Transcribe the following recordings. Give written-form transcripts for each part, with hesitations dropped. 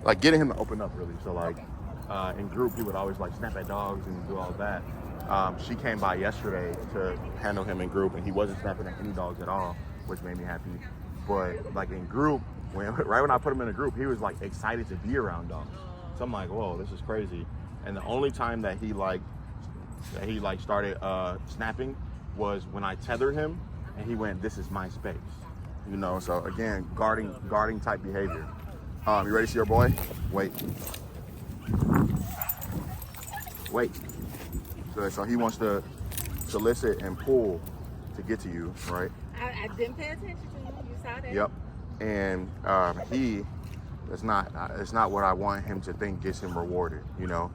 like getting him to open up really. So like in group, he would always like snap at dogs and do all that. She came by yesterday to handle him in group, and he wasn't snapping at any dogs at all, which made me happy. But like in group, right when I put him in a group, he was like excited to be around dogs. So I'm like, whoa, this is crazy. And the only time that he started snapping was when I tethered him, and he went, "This is my space," you know. So again, guarding type behavior. You ready to see your boy? Wait. Good. So he wants to solicit and pull to get to you, right? I didn't pay attention to him. You saw that? Yep. And it's not what I want him to think gets him rewarded, you know.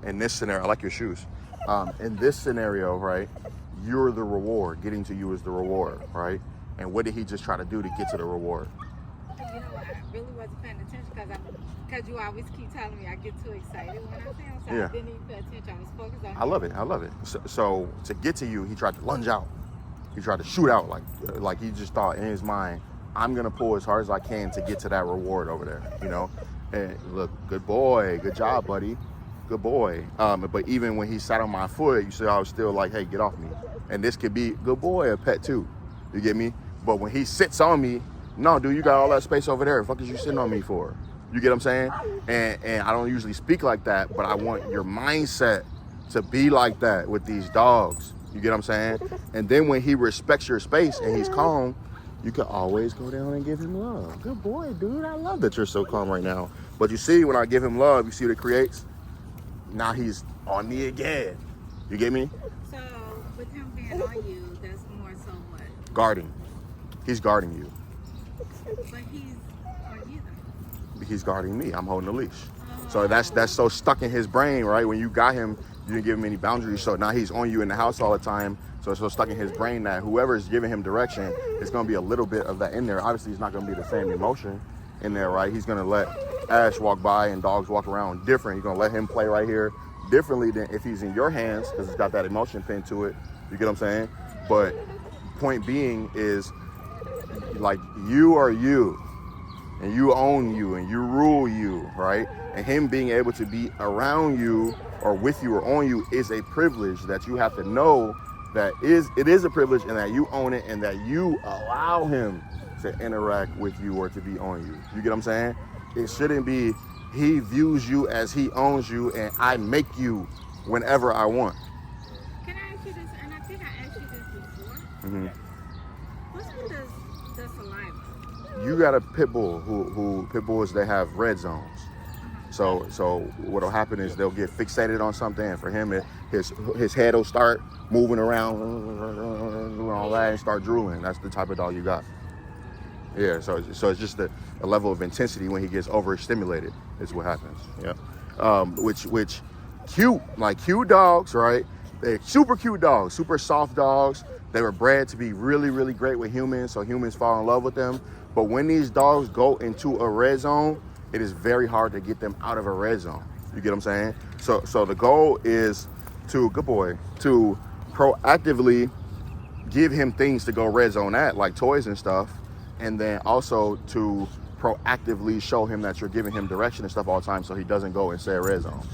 In this scenario, I like your shoes. In this scenario, right, you're the reward. Getting to you is the reward, right? And what did he just try to do to get to the reward? You know, I really wasn't paying attention because you always keep telling me I get too excited when I see him, so Yeah. I didn't even pay attention. I was focused on I love it. So to get to you, he tried to lunge out. He tried to shoot out like he just thought in his mind, I'm gonna pull as hard as I can to get to that reward over there, you know. And look, good boy, good job, buddy, good boy. But even when he sat on my foot, you see, I was still like, hey, get off me. And this could be good boy, a pet too. You get me? But when he sits on me, no, dude, you got all that space over there. The fuck is you sitting on me for? You get what I'm saying? And I don't usually speak like that, but I want your mindset to be like that with these dogs. You get what I'm saying? And then when he respects your space and he's calm, you can always go down and give him love. Good boy, dude. I love that you're so calm right now. But you see, when I give him love, you see what it creates? Now he's on me again. You get me? So with him being on you, that's more so what? Guarding. He's guarding you. But he's on you though. He's guarding me. I'm holding the leash. So that's so stuck in his brain, right? When you got him, you didn't give him any boundaries. So now he's on you in the house all the time. So it's so stuck in his brain that whoever is giving him direction, it's going to be a little bit of that in there. Obviously, it's not going to be the same emotion in there, right? He's going to let Ash walk by and dogs walk around different. He's going to let him play right here differently than if he's in your hands because it's got that emotion pin to it. You get what I'm saying? But point being is, like, you are you, and you own you, and you rule you, right? And him being able to be around you or with you or on you is a privilege that you have to know that it is a privilege and that you own it and that you allow him to interact with you or to be on you. You get what I'm saying? It shouldn't be he views you as he owns you and I make you whenever I want. Can I ask you this? And I think I asked you this before. Mm-hmm. What's with the saliva? You got a pit bull who pit bulls, they have red zones. So what'll happen is they'll get fixated on something, and for him, his head will start moving around, doing all that, and start drooling. That's the type of dog you got. Yeah. So it's just a level of intensity when he gets overstimulated is what happens. Yeah. Which cute dogs, right? They're super cute dogs, super soft dogs. They were bred to be really, really great with humans, so humans fall in love with them. But when these dogs go into a red zone, it is very hard to get them out of a red zone. You get what I'm saying? So the goal is to proactively give him things to go red zone at, like toys and stuff, and then also to proactively show him that you're giving him direction and stuff all the time so he doesn't go and say red zones.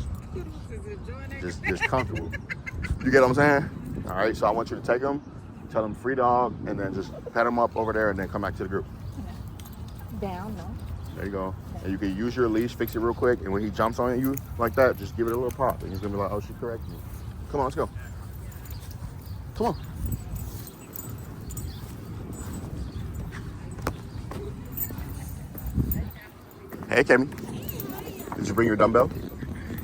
Just comfortable. You get what I'm saying? All right, so I want you to take him, tell him free dog, and then just pet him up over there and then come back to the group. Down, no. There you go. And you can use your leash, fix it real quick, and when he jumps on you like that, just give it a little pop. And he's gonna be like, oh, she corrected me. Come on, let's go. Come on. Hey, Kemi. Did you bring your dumbbell?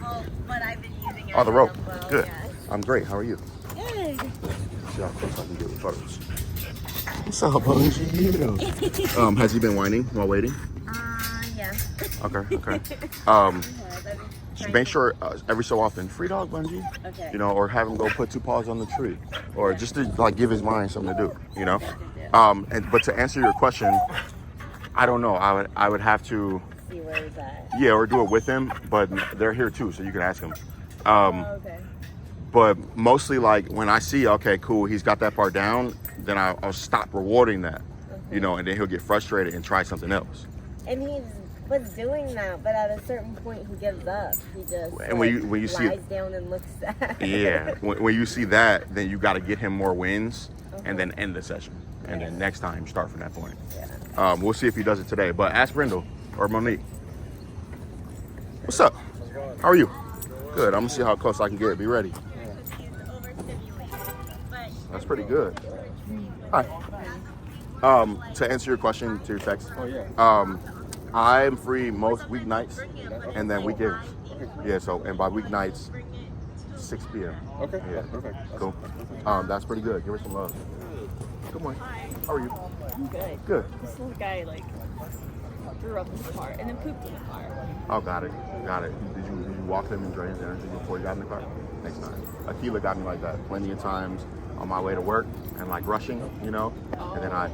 Oh, but I've been using it. Oh, the rope. Dumbbell, Good. yes. I'm great. How are you? Good. See how close I can get with photos. What's up, Bones? Has he been whining while waiting? Yeah. Okay. Just make sure every so often, free dog, Bungie. Okay. You know, or have him go put 2 paws on the tree, or just to like give his mind something to do. You know. But to answer your question, I don't know. I would have to See where he's at. Yeah, or do it with him. But they're here too, so you can ask him. Okay. But mostly, like when I see, okay, cool, he's got that part down, then I'll stop rewarding that. Okay. You know, and then he'll get frustrated and try something else. And was doing that, but at a certain point he gives up. He just And when you see lies down and looks sad. Yeah, when you see that, then you got to get him more wins and then end the session. And then next time, start from that point. Yeah. We'll see if he does it today. But ask Brindle or Monique. What's up? How are you? Good. I'm going to see how close I can get. Be ready. That's pretty good. Hi. To answer your question to your text, I'm free most weeknights and then weekends. Yeah, so, and by weeknights, 6 p.m. Okay. Yeah. Perfect. Cool. That's pretty good. Give her some love. Good morning. How are you? I'm good. Good. This little guy like threw up in the car and then pooped in the car. Oh, got it. Did you walk him and drain his energy before you got in the car? Next time. Akila got me like that plenty of times on my way to work and like rushing, you know? And then How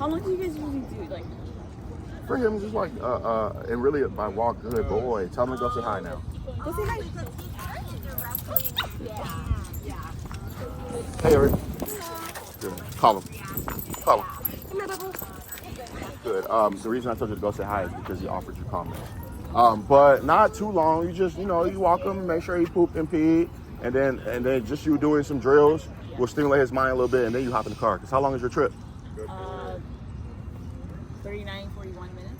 long do you guys usually do? Like, for him, just like, and really by walk, good boy. Tell him to go say hi now. go say hi. Hey, Eric. Good. Call him. Good. The reason I told you to go say hi is because he offered you comments. But not too long. You just, you walk him and make sure he pooped and peed, and then just you doing some drills will stimulate his mind a little bit, and then you hop in the car. Cause how long is your trip? 39, 41 minutes.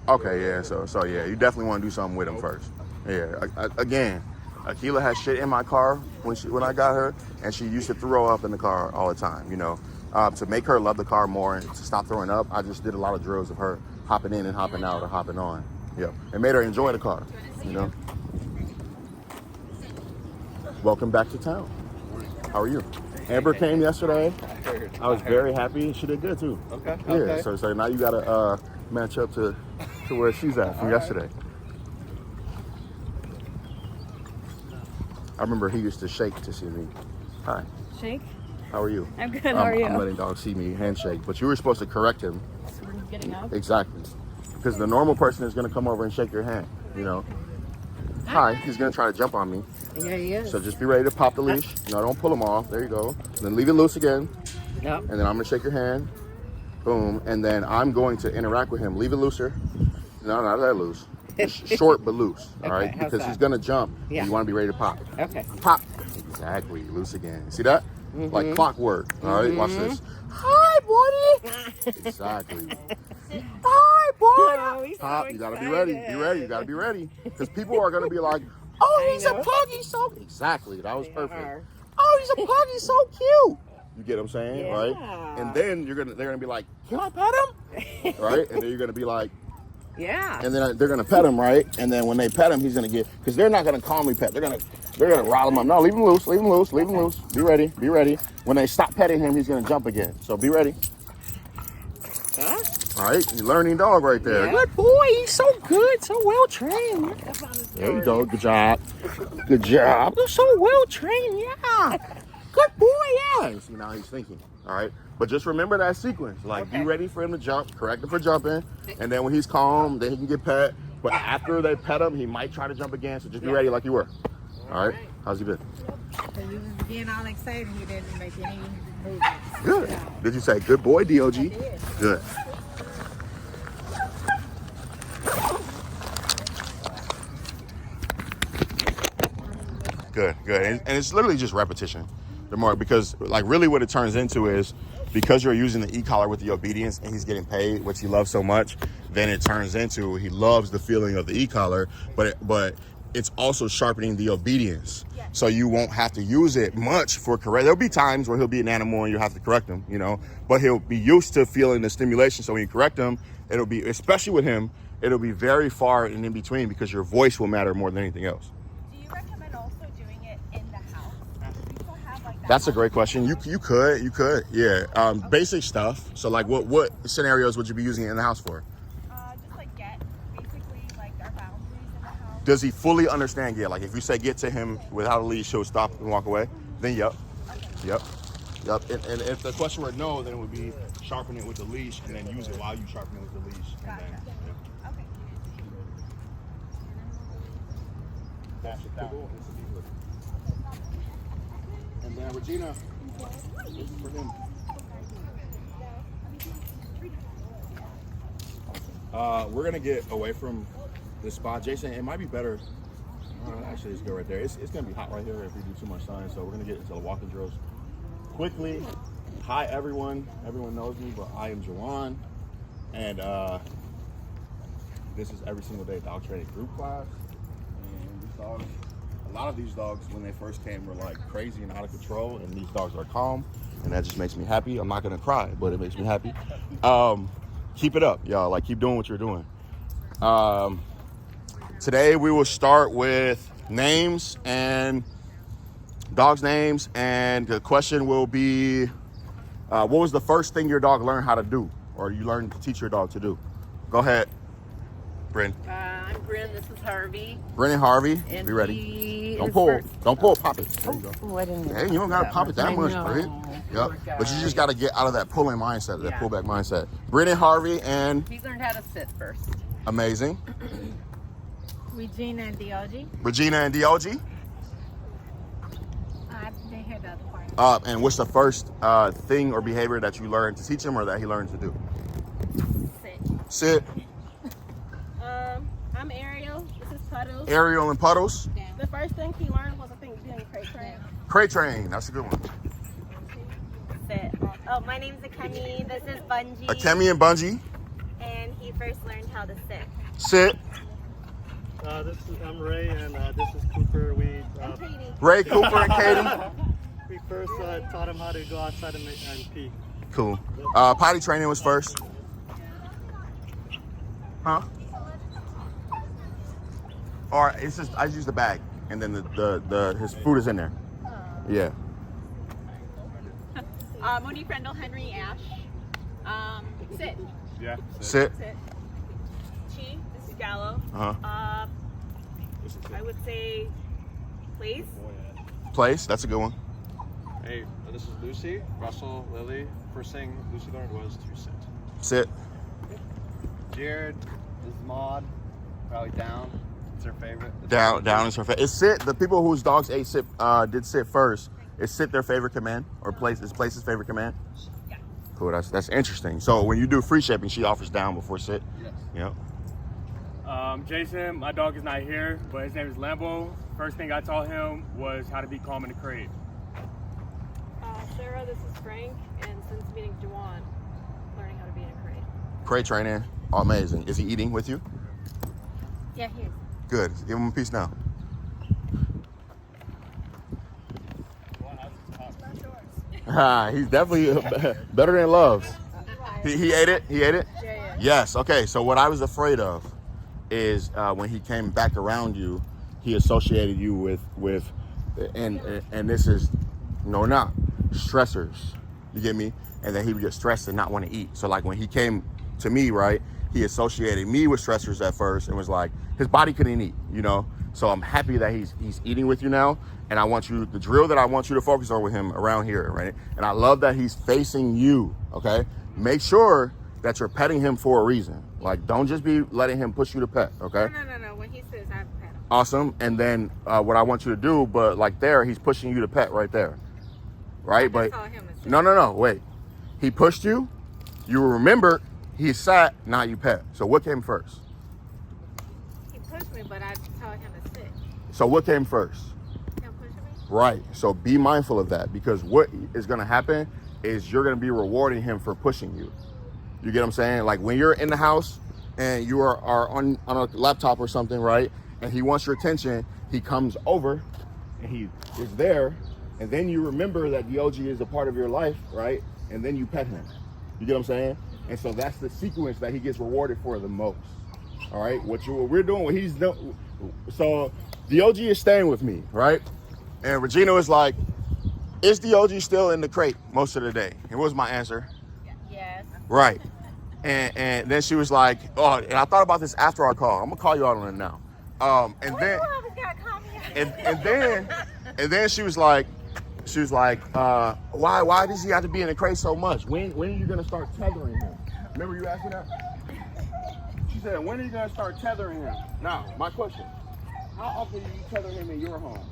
Okay, yeah. So yeah, you definitely want to do something with him first. Yeah. Again, Akila has shit in my car when I got her, and she used to throw up in the car all the time. To make her love the car more and to stop throwing up, I just did a lot of drills of her hopping in and hopping out or hopping on. Yeah, it made her enjoy the car. Welcome back to town. How are you? Amber came yesterday. I was very happy. She did good too. Okay. Yeah. Okay. So now you gotta match up to where she's at from yesterday. I remember he used to shake to see me. Hi. Shake. How are you? I'm good. How are you? I'm letting dog see me handshake, but you were supposed to correct him. So we're getting up. Exactly. Because the normal person is gonna come over and shake your hand. Hi. He's gonna try to jump on me. Yeah, he is. So just be ready to pop the leash. No, don't pull him off. There you go. Then leave it loose again. Yep. And then I'm gonna shake your hand. Boom. And then I'm going to interact with him. Leave it looser. No, not that loose. Short but loose. All right. Okay, how's Because that? he's gonna jump. Yeah. You want to be ready to pop. Okay. Pop. Exactly. Loose again. See that? Mm-hmm. Like clockwork. All right. Watch this. Hi, buddy. Exactly. Hi, boy. Oh, he's so Pop. You gotta be ready. Be excited. ready. You gotta be ready. Because people are gonna be like, "Oh, he's a know. pug. He's so." Exactly. That was They perfect. are. Oh, he's a pug. He's so cute. You get what I'm saying, Yeah. right? And then they're gonna be like, "Can I pet him?" Right? And then you're gonna be like, Yeah. and then they're gonna pet him, right? And then when they pet him, he's gonna get, because they're not gonna calmly pet. They're gonna rile him up. No, leave him loose. Leave him loose. Leave him loose. Be ready. Be ready. When they stop petting him, he's gonna jump again. So be ready. Huh? All right, you're learning dog right there. Yeah. Good boy. He's so good. So well trained. There you go. Good job. Good job. You're so well trained. Yeah. Good boy. Yeah. See, now he's thinking. All right. But just remember that sequence. Like, be ready for him to jump. Correct him for jumping. And then when he's calm, then he can get pet. But after they pet him, he might try to jump again. So just be ready like you were. All right. How's he been? So you was being all excited, he didn't make any movements. Good. Did you say good boy, DOG? I did. Good. Good, good. And it's literally just repetition. The more, because like really what it turns into is, because you're using the e-collar with the obedience and he's getting paid, which he loves so much, then it turns into he loves the feeling of the e-collar, but it's also sharpening the obedience. So you won't have to use it much for correct. There'll be times where he'll be an animal and you have to correct him, but he'll be used to feeling the stimulation. So when you correct him, it'll be, especially with him, it'll be very far and in between, because your voice will matter more than anything else. Do you recommend also doing it in the house? Do people have like that? That's a great question. You could, yeah. Basic stuff. So like what scenarios would you be using it in the house for? Just like get basically like our boundaries in the house. Does he fully understand? Yeah, like if you say get to him without a leash, he'll stop and walk away. Then yep. And if the question were no, then it would be sharpen it with the leash and then use it while you sharpen it with the leash. And then, Okay. dash it down. And then Regina, this is for him. We're gonna get away from this spot. Jason, it might be better. Actually, it's good right there. It's gonna be hot right here if we do too much sun. So we're gonna get into the walking drills quickly. Hi everyone. Everyone knows me, but I am Jawan, and this is every single day dog training group class. And these dogs, a lot of these dogs when they first came were like crazy and out of control, and these dogs are calm, and that just makes me happy. I'm not gonna cry, but it makes me happy. Keep it up, y'all. Like, keep doing what you're doing. Today we will start with names and dogs' names, and the question will be, what was the first thing your dog learned how to do, or you learned to teach your dog to do? Go ahead, Bryn. I'm Bryn. This is Harvey. Bryn and Harvey, And be ready. he Don't is pull. first- Don't pull. Pop it. There you go. Oh, I didn't know. Hey, you don't gotta pop it that I much, know. Bryn. Poor Yep. But you just guy. gotta get out of that pulling mindset, that Yeah. pullback mindset. Bryn and Harvey, and He's learned how to sit first. amazing. Regina and Diogi. Regina and Diogi. I didn't hear the other part. And what's the first thing or behavior that you learned to teach him, or that he learned to do? Sit. I'm Ariel. This is Puddles. Ariel and Puddles. The first thing he learned was, I think, doing crate train. Crate train. That's a good one. Sit. Oh, my name's Akemi. This is Bungie. Akemi and Bungie. And he first learned how to sit. Sit. I'm Ray, and this is Cooper. Ray, Cooper, and Katie. We first taught him how to go outside and pee. Cool. Potty training was first. Huh? Or it's just, I use the bag, and then his food is in there. Yeah. Monique Rendell, Henry, Ash. Sit. Yeah. Sit. Sit. Chi. This is Gallo. Uh-huh. I would say place. Place. That's a good one. Hey, this is Lucy, Russell, Lily. First thing Lucy learned was to sit. Sit. Jared, this is Maud, probably down. It's her favorite. Down is her favorite. It's sit. The people whose dogs ate sit, did sit first. Is sit their favorite command, or place is place's favorite command? Yeah. Cool. That's interesting. So when you do free shaping, she offers down before sit. Yes. Yep. Jason, my dog is not here, but his name is Lambo. First thing I taught him was how to be calm in the crate. Sarah, this is Frank, and since meeting Juwan, learning how to be in a crate. Crate training. Amazing. Is he eating with you? Yeah, he is. Good. Give him a piece now. He's definitely better than Loves. He ate it? He ate it? Yeah. Yes. Okay. So what I was afraid of is when he came back around you, he associated you with and this is not stressors. You get me? And then he would get stressed and not want to eat. So like when he came to me, right, he associated me with stressors at first and was like, his body couldn't eat, So I'm happy that he's eating with you now. And I want you, the drill that I want you to focus on with him around here, right? And I love that he's facing you, okay? Make sure that you're petting him for a reason. Like, don't just be letting him push you to pet, okay? No. When he says I pet him. Awesome. And then what I want you to do, but like there, he's pushing you to pet right there, right? But Call him a sit. no, wait. He pushed you. You remember he sat. Now you pet. So what came first? He pushed me, but I told him to sit. So what came first? Him pushing me? Right. So be mindful of that, because what is going to happen is you're going to be rewarding him for pushing you. You get what I'm saying? Like when you're in the house and you are on a laptop or something, right? And he wants your attention, he comes over and he is there. And then you remember that the OG is a part of your life, right? And then you pet him. You get what I'm saying? And so that's the sequence that he gets rewarded for the most. All right? What we're doing, what he's doing. So the OG is staying with me, right? And Regina was like, is the OG still in the crate most of the day? And what was my answer? Yes. Right. And then she was like, oh, and I thought about this after our call. I'm gonna call you out on it now. And then she was like, why does he have to be in the crate so much? When are you gonna start tethering him? Remember you asked me that? She said, when are you gonna start tethering him? Now, my question, how often do you tether him in your home?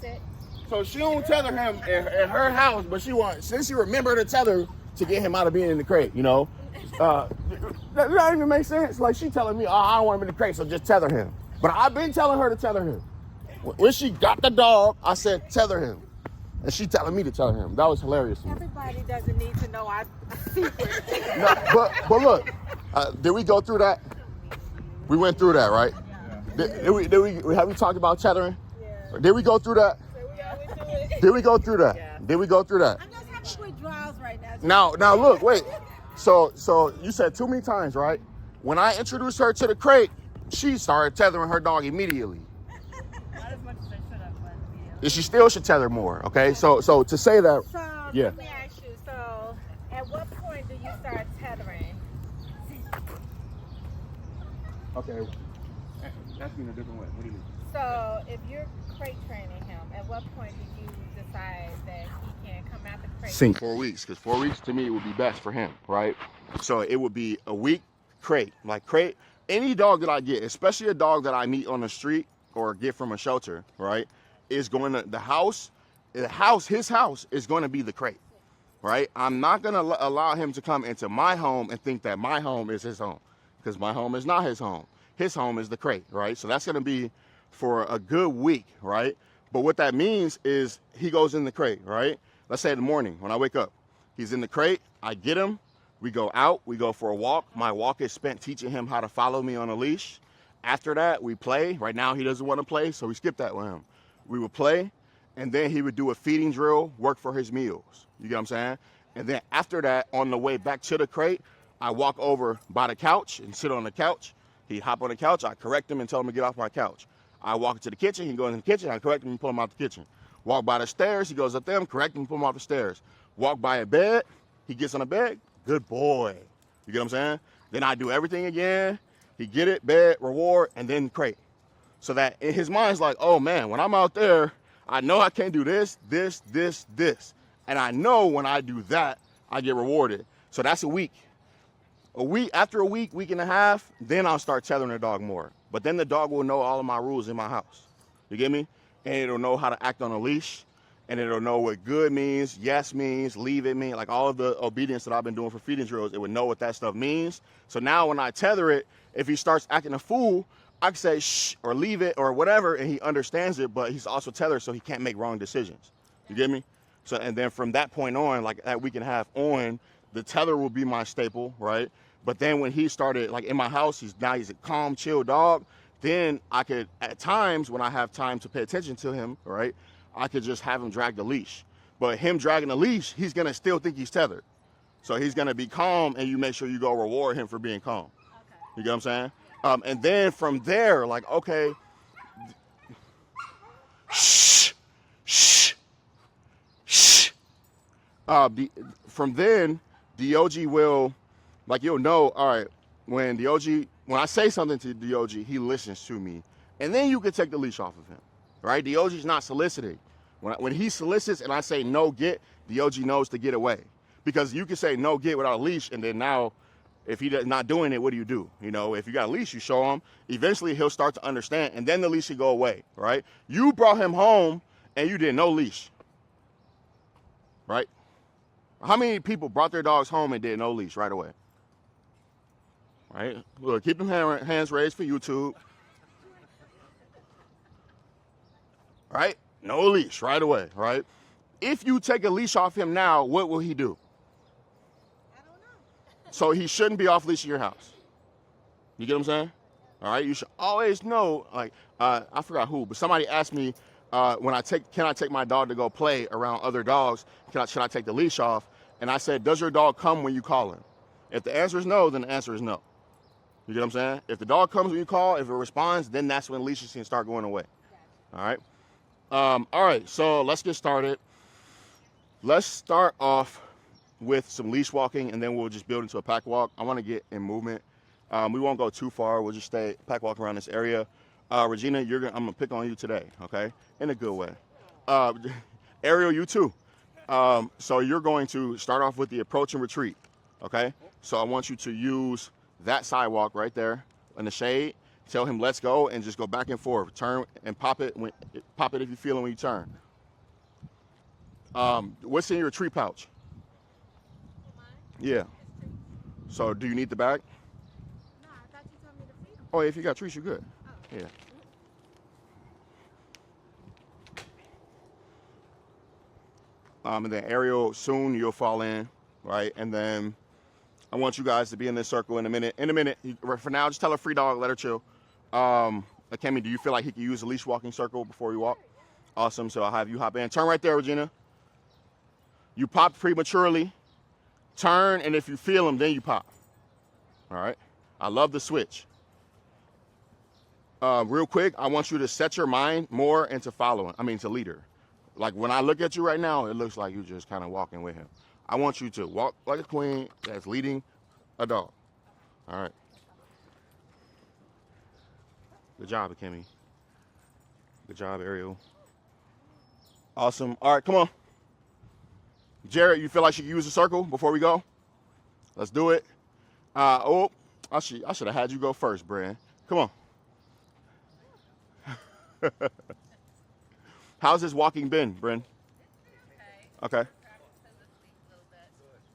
Sit. So she don't tether him at her house, but since she remembered to tether to get him out of being in the crate, That doesn't even make sense. Like she telling me, oh, I don't want him in the crate, so just tether him. But I've been telling her to tether him. When she got the dog, I said tether him. And she telling me to tether him. That was hilarious to me. Everybody doesn't need to know our secret. No, but look, did we go through that? We went through that, right? Yeah. Did we have we talked about tethering? Yeah. Did we go through that? So we always do it. Did we go through that? Yeah. Did we go through that? I'm just having withdrawals right now. Now look, wait. So you said too many times, right? When I introduced her to the crate, she started tethering her dog immediately. Not as much as I should have, but And she still should tether more, okay? So to say that, So yeah. let me ask you, so at what point do you start tethering? Okay. That's in a different way. What do you mean? So if you're crate training him, at what point did you decide that he can come out the crate? Sync 4 weeks, because 4 weeks to me would be best for him, right? So it would be a week crate. Like crate, any dog that I get, especially a dog that I meet on the street or get from a shelter, right, is going to his house is going to be the crate, right? I'm not going to allow him to come into my home and think that my home is his home, because my home is not his home. His home is the crate, right? So that's going to be for a good week, right? But what that means is he goes in the crate, right? Let's say in the morning when I wake up, he's in the crate, I get him, we go out, we go for a walk. My walk is spent teaching him how to follow me on a leash. After that, we play. Right now, he doesn't want to play, so we skip that with him. We would play, and then he would do a feeding drill, work for his meals. You get what I'm saying? And then after that, on the way back to the crate, I walk over by the couch and sit on the couch. He'd hop on the couch, I correct him and tell him to get off my couch. I walk into the kitchen, he goes in the kitchen, I correct him and pull him out the kitchen. Walk by the stairs, he goes up them, correct him and pull him off the stairs. Walk by a bed, he gets on the bed, good boy. You get what I'm saying? Then I do everything again, he get it, bed, reward, and then crate. So that in his mind's like, oh man, when I'm out there, I know I can't do this, this, this, this. And I know when I do that, I get rewarded. So that's a week. After a week, week and a half, then I'll start tethering the dog more. But then the dog will know all of my rules in my house. You get me? And it'll know how to act on a leash. And it'll know what good means, yes means, leave it means, like all of the obedience that I've been doing for feeding drills, it would know what that stuff means. So now when I tether it, if he starts acting a fool, I can say shh or leave it or whatever, and he understands it, but he's also tethered so he can't make wrong decisions. You get me? So, and then from that point on, like that week and a half on, the tether will be my staple, right? But then when he started, like in my house, he's a calm, chill dog. Then I could, at times when I have time to pay attention to him, right, I could just have him drag the leash. But him dragging the leash, he's gonna still think he's tethered. So he's gonna be calm, and you make sure you go reward him for being calm. Okay. You get what I'm saying? And then from there, like, okay, shh, shh, shh. From then, the OG will, like, you'll know, all right, when I say something to the OG, he listens to me. And then you can take the leash off of him, right? The OG's not soliciting. When he solicits and I say no, get, the OG knows to get away. Because you can say no, get without a leash, and then now, if he's not doing it, what do you do? You know, if you got a leash, you show him. Eventually, he'll start to understand, and then the leash will go away, right? You brought him home, and you did no leash, right? How many people brought their dogs home and did no leash right away? Right? Look, keep them hands raised for YouTube. Right? No leash right away, right? If you take a leash off him now, what will he do? I don't know. So he shouldn't be off leash in your house. You get what I'm saying? All right? You should always know, like, I forgot who, but somebody asked me, can I take my dog to go play around other dogs? Should I take the leash off? And I said, does your dog come when you call him? If the answer is no, then the answer is no. You get what I'm saying? If the dog comes when you call, if it responds, then that's when leashes can start going away. All right? All right, so let's get started. Let's start off with some leash walking, and then we'll just build into a pack walk. I want to get in movement. We won't go too far. We'll just stay pack walk around this area. Regina, I'm going to pick on you today, okay? In a good way. Ariel, you too. So you're going to start off with the approach and retreat, okay? So I want you to use that sidewalk right there in the shade. Tell him let's go and just go back and forth. Turn and pop it if you feel it when you turn. What's in your tree pouch? Yeah. So do you need the bag? No, I thought you told me to feed him. Oh, if you got treats, you're good. Oh. Yeah. And then Ariel, soon you'll fall in, right? And then I want you guys to be in this circle in a minute. In a minute. For now, just tell her free dog, let her chill. Kemi, do you feel like he can use a leash walking circle before you walk? Awesome. So I'll have you hop in. Turn right there, Regina. You popped prematurely. Turn, and if you feel him, then you pop. All right? I love the switch. Real quick, I want you to set your mind more into to leader. Like when I look at you right now, it looks like you're just kind of walking with him. I want you to walk like a queen that's leading a dog. All right. Good job, Kimmy. Good job, Ariel. Awesome. All right, come on. Jared, you feel like you can use a circle before we go? Let's do it. I should have had you go first, Bran. Come on. How's this walking been, Bryn? Okay.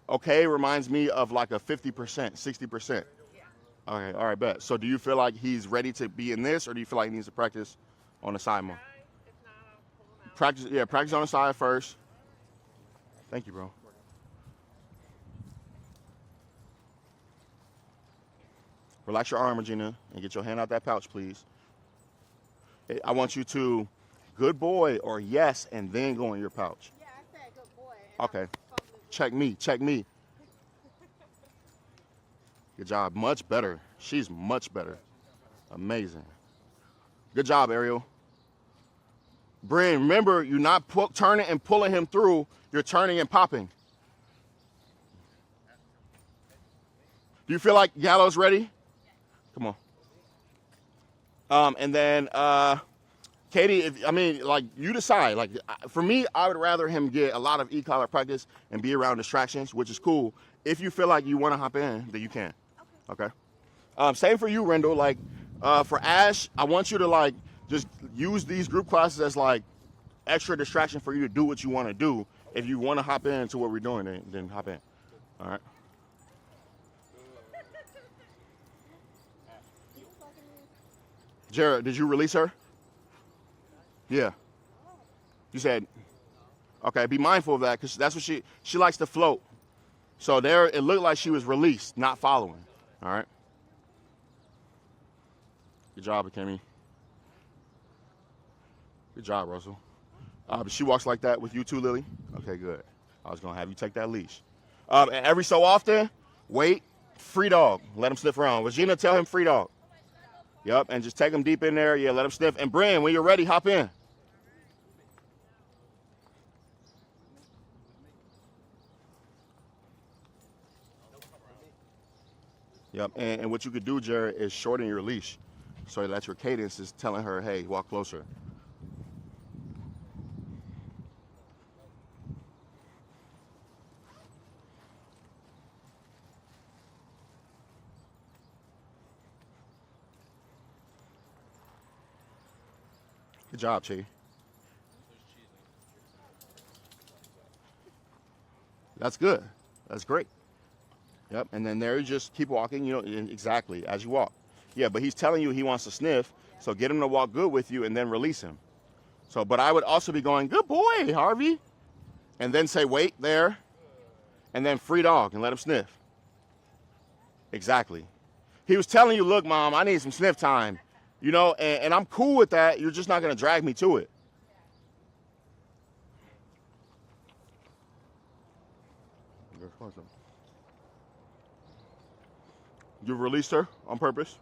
Okay reminds me of like a 50%, 60%. Yeah. Okay, all right, bet. So do you feel like he's ready to be in this, or do you feel like he needs to practice on the side more? Practice on the side first. Thank you, bro. Relax your arm, Regina, and get your hand out that pouch, please. I want you to good boy or yes, and then go in your pouch. Yeah, I said good boy. Okay. Check me. Good job. Much better. She's much better. Amazing. Good job, Ariel. Bryn, remember, you're not turning and pulling him through. You're turning and popping. Do you feel like Gallo's ready? Come on. And then, Katie, you decide. Like, for me, I would rather him get a lot of e-collar practice and be around distractions, which is cool. If you feel like you want to hop in, then you can. Okay. Same for you, Rendell. Like, for Ash, I want you to, like, just use these group classes as, like, extra distraction for you to do what you want to do. If you want to hop into what we're doing, then hop in. All right. Jared, did you release her? Yeah. You said, okay, be mindful of that because that's what she likes to float. So there, it looked like she was released, not following. All right. Good job, Kimmy. Good job, Russell. But she walks like that with you too, Lily? Okay, good. I was going to have you take that leash. And every so often, wait, free dog. Let him sniff around. Regina, tell him free dog. Yep, and just take him deep in there. Yeah, let him sniff. And Bryn, when you're ready, hop in. Yep, and what you could do, Jared, is shorten your leash so that your cadence is telling her, hey, walk closer. Good job, Chi. That's good. That's great. Yep, and then there you just keep walking, exactly, as you walk. Yeah, but he's telling you he wants to sniff, so get him to walk good with you and then release him. So, but I would also be going, good boy, Harvey. And then say, wait there, and then free dog and let him sniff. Exactly. He was telling you, look, Mom, I need some sniff time. And I'm cool with that. You're just not going to drag me to it. You released her on purpose?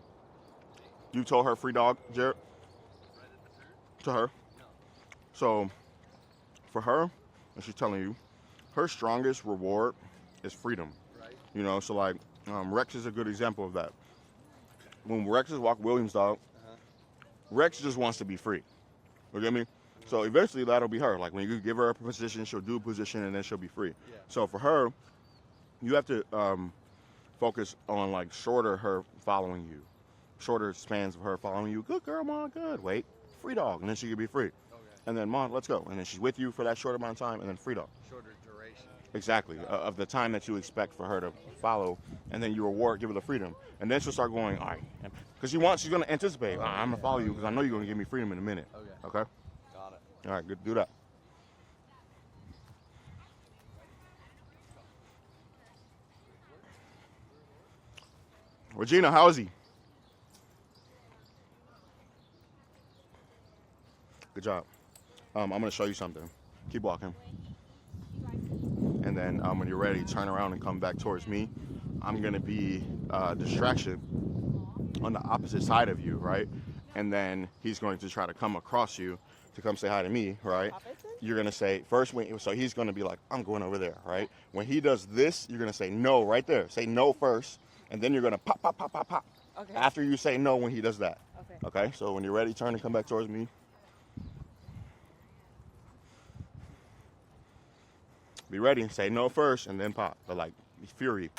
You told her free dog, Jared? To her? So, for her, and she's telling you, her strongest reward is freedom. So like, Rex is a good example of that. When Rex is walking Williams' dog, Rex just wants to be free. You get me? So eventually that'll be her. Like when you give her a position, she'll do a position and then she'll be free. Yeah. So for her, you have to focus on like shorter her following you. Shorter spans of her following you. Good girl, Mom, good. Wait, free dog. And then she can be free. Okay. And then, Mom, let's go. And then she's with you for that short amount of time and then free dog. Shorter duration. Exactly, of the time that you expect for her to follow, and then you reward, give her the freedom, and then she'll start going, all right, because she's going to anticipate, I'm going to follow you because I know you're going to give me freedom in a minute. Okay. Okay? Got it. All right, good, do that. Regina, how is he? Good job. I'm going to show you something. Keep walking. And then when you're ready, turn around and come back towards me. I'm going to be distraction on the opposite side of you, right? And then he's going to try to come across you to come say hi to me, right? You're going to say, first, so he's going to be like, I'm going over there, right? When he does this, you're going to say no right there. Say no first, and then you're going to pop, pop, pop, pop, pop. Okay. After you say no when he does that. Okay. Okay, so when you're ready, turn and come back towards me. Be ready and say no first, and then pop. But like, fury.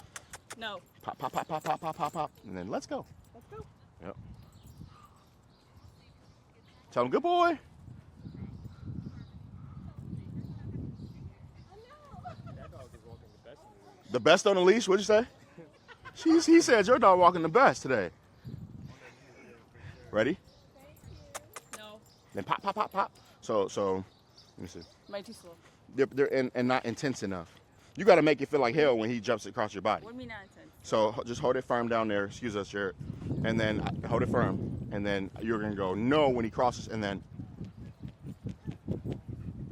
No. Pop, pop, pop, pop, pop, pop, pop, pop. And then let's go. Let's go. Yep. Tell him, good boy. That dog is walking the best. The best on the leash, what'd you say? He said your dog walking the best today. Ready? No. Then pop, pop, pop, pop. So, let me see. Am I too slow? They're and not intense enough. You got to make it feel like hell when he jumps across your body. What do you mean not intense? So just hold it firm down there. Excuse us, Jared. And then hold it firm. And then you're going to go no when he crosses. And then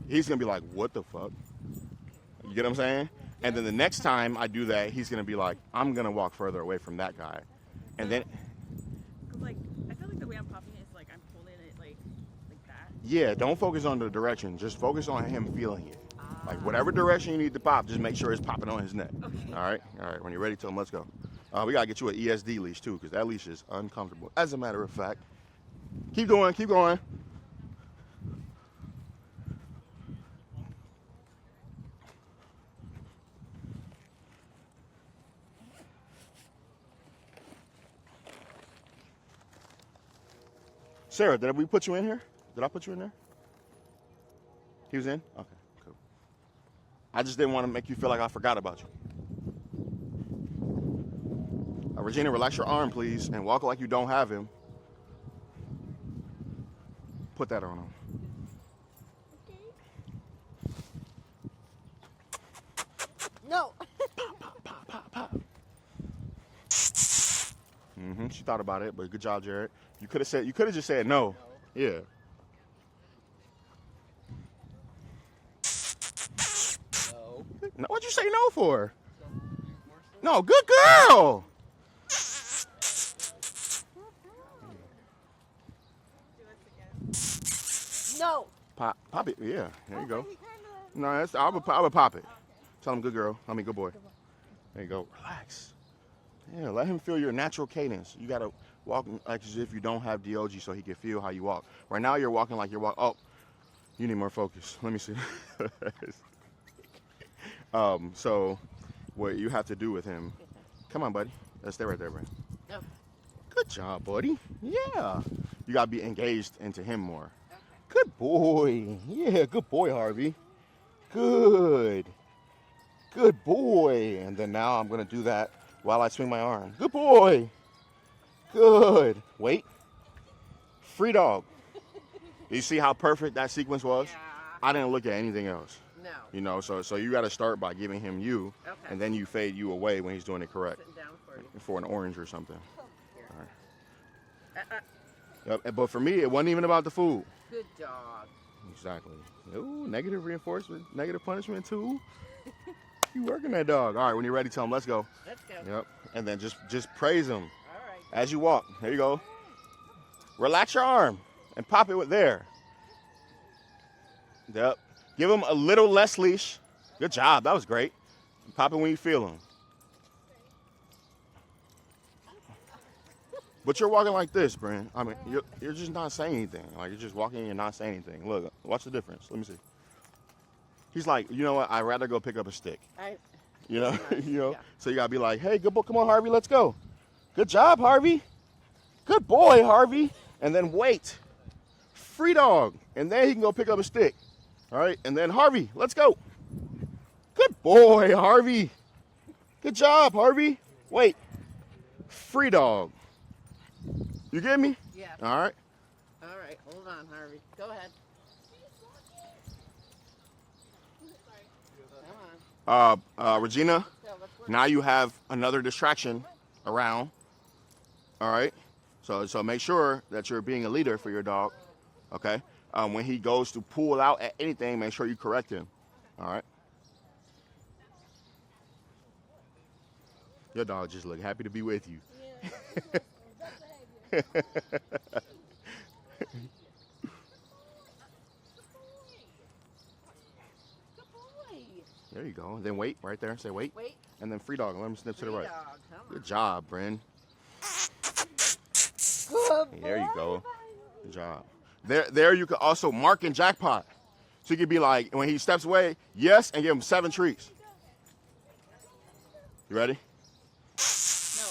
he's going to be like, what the fuck? You get what I'm saying? And then the next time I do that, he's going to be like, I'm going to walk further away from that guy. And then, Because, like, I feel like the way I'm popping it is, like, I'm pulling it, like that. yeah, don't focus on the direction. Just focus on him feeling it. Like whatever direction you need to pop, just make sure it's popping on his neck. Okay. All right. When you're ready, tell him, let's go. We got to get you an ESD leash, too, because that leash is uncomfortable. As a matter of fact, keep going, keep going. Sarah, did we put you in here? Did I put you in there? He was in? Okay, cool. I just didn't want to make you feel like I forgot about you. Regina, relax your arm, please, and walk like you don't have him. Put that on him. No. Pop, pop, pop, pop. She thought about it, but good job, Jared. You could have just said no. Yeah. No. What'd you say no for? No, good girl. No. Pop it. Yeah, there you go. No, I would pop it. Tell him good girl. I mean good boy. There you go. Relax. Yeah, let him feel your natural cadence. You gotta walk like as if you don't have DOG so he can feel how you walk. Right now you're walking like you're walking. Oh, you need more focus. Let me see. So what you have to do with him. Come on, buddy. Let's stay right there, Brent. No. Good job, buddy. Yeah. You gotta be engaged into him more. Good boy. Yeah, good boy, Harvey. Good. Good boy. And then now I'm gonna do that while I swing my arm. Good boy. Good. Wait. Free dog. You see how perfect that sequence was? Yeah. I didn't look at anything else. No. You know, so you got to start by giving him you, Okay. and then you fade you away when he's doing it correct Sitting down for you. for an orange or something. All right. Yep, but for me, it wasn't even about the food. Good dog. Exactly. Ooh, negative reinforcement, negative punishment too. You working that dog. All right, when you're ready, tell him, let's go. Let's go. Yep. And then just praise him All right. as you walk. There you go. Relax your arm and pop it there. Yep. Give him a little less leash. Good job. That was great. Pop it when you feel him. But you're walking like this, Brent. I mean, you're just not saying anything. Like, you're just walking and you're not saying anything. Look, watch the difference. Let me see. He's like, you know what? I'd rather go pick up a stick. You know, Yeah. So you gotta be like, hey, good boy, come on, Harvey, let's go. Good job, Harvey. Good boy, Harvey. And then wait. Free dog. And then he can go pick up a stick. All right, and then Harvey, let's go. Good boy, Harvey. Good job, Harvey. Wait. Free dog. You get me? Yeah. All right. All right. Hold on, Harvey. Go ahead. Come on. Regina, Let's go. Let's work. now you have another distraction around. All right. So make sure that you're being a leader for your dog. Okay. When he goes to pull out at anything, make sure you correct him. All right. Your dog just look happy to be with you. There you go. Then wait right there. Say wait. Wait. And then free dog. Let him snip to the Free right. dog. Come on. Good job, Bryn. Good There you boy. go. Good job. There you could also mark in jackpot. So you could be like, when he steps away, yes, and give him 7 treats. You ready? No.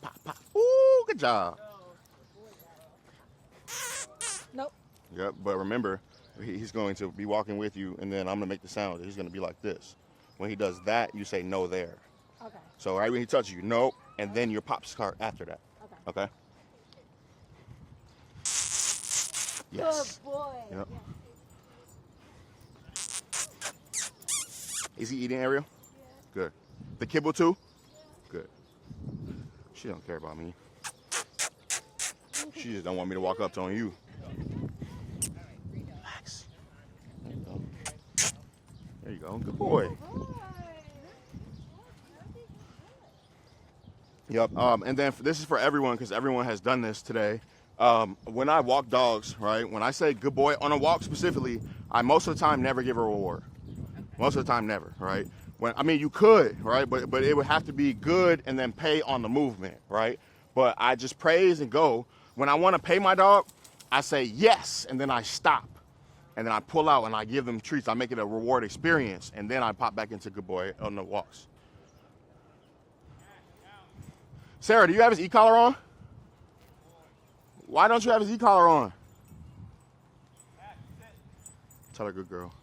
Pop, pop. Ooh, good job. Nope. Yep, but remember, he's going to be walking with you, and then I'm going to make the sound. He's going to be like this. When he does that, you say no there. Okay. So right when he touches you, no, and then your pop's cart after that. Okay. Okay? Yes. Good boy. Yep. Is he eating, Ariel? Yeah. Good. The kibble too? Good. She don't care about me. She just don't want me to walk up on you. Relax. There you go. There you go. Good boy. Yep. And then this is for everyone because everyone has done this today. When I walk dogs, right? When I say good boy on a walk specifically, I most of the time never give a reward. Most of the time, never, right? I mean, you could, right? But it would have to be good and then pay on the movement, right? But I just praise and go. When I want to pay my dog, I say yes, and then I stop. And then I pull out and I give them treats. I make it a reward experience, and then I pop back into good boy on the walks. Sarah, do you have his e-collar on? Why don't you have his e-collar on? Tell her good girl.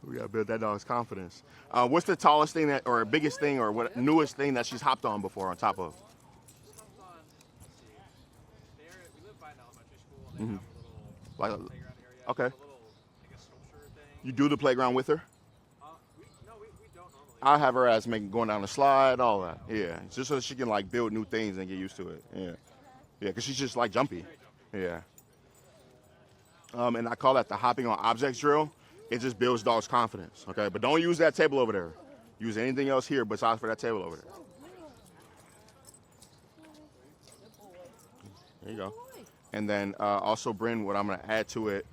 We gotta build that dog's confidence. What's the tallest thing that, or biggest thing, or what newest thing that she's hopped on before on top of? We live by an elementary school and they have a little Like, playground area. okay. A little, I guess, sculpture thing. You do the playground with her? We don't normally. I'll have her ass going down the slide, all that. Yeah, just so that she can like build new things and get used to it. Yeah, yeah, because she's just like jumpy. Yeah. And I call that the hopping on objects drill. It just builds dogs' confidence. Okay, but don't use that table over there. Use anything else here besides for that table over there. There you go. And then also, Bryn, what I'm gonna add to it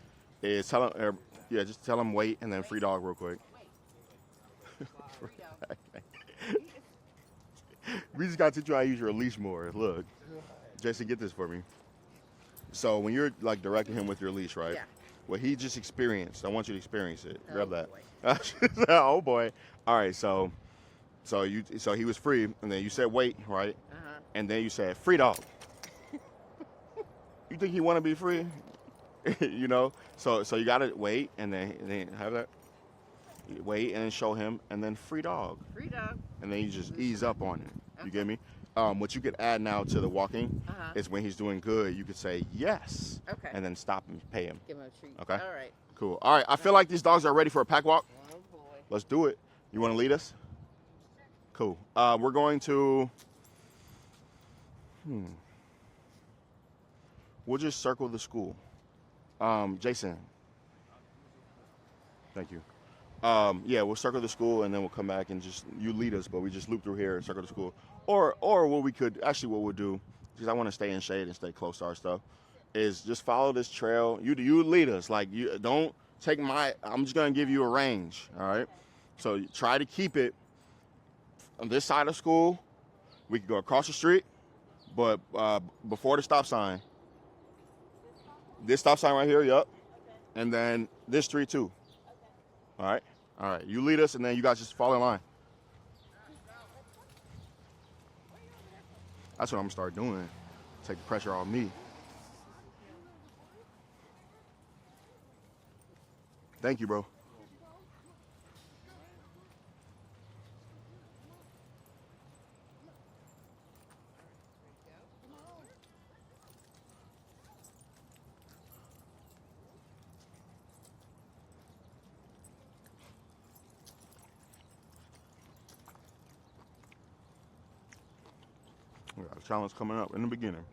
is tell him, just tell him wait and then free dog real quick. We just gotta teach you how to use your leash more. Look, Jason, get this for me. So when you're like directing him with your leash, right? Yeah. What he just experienced, I want you to experience it. Grab that. Boy. Oh boy. All right. So he was free, and then you said wait, right? Uh-huh. And then you said free dog. You think he want to be free? You know. So you gotta wait, and then have that. Wait and then show him, and then free dog. Free dog. And then you just ease up on it. You get me? What you could add now to the walking is when he's doing good, you could say yes. Okay. And then stop and pay him. Give him a treat. Okay. All right. Cool. All right. I feel like these dogs are ready for a pack walk. Oh boy. Let's do it. You want to lead us? Cool. We're going to. We'll just circle the school. Jason. Thank you. Yeah, we'll circle the school and then we'll come back and just you lead us, but we just loop through here and circle the school. Or what we could actually what we'll do, because I want to stay in shade and stay close to our stuff, is just follow this trail. You lead us. Like you don't take I'm just gonna give you a range. All right. So you try to keep it on this side of school. We could go across the street, but before the stop sign. This stop sign right here, yep. And then this street too. All right. All right. You lead us, and then you guys just fall in line. That's what I'm gonna start doing. Take the pressure off me. Thank you, bro. We got a challenge coming up in the beginning.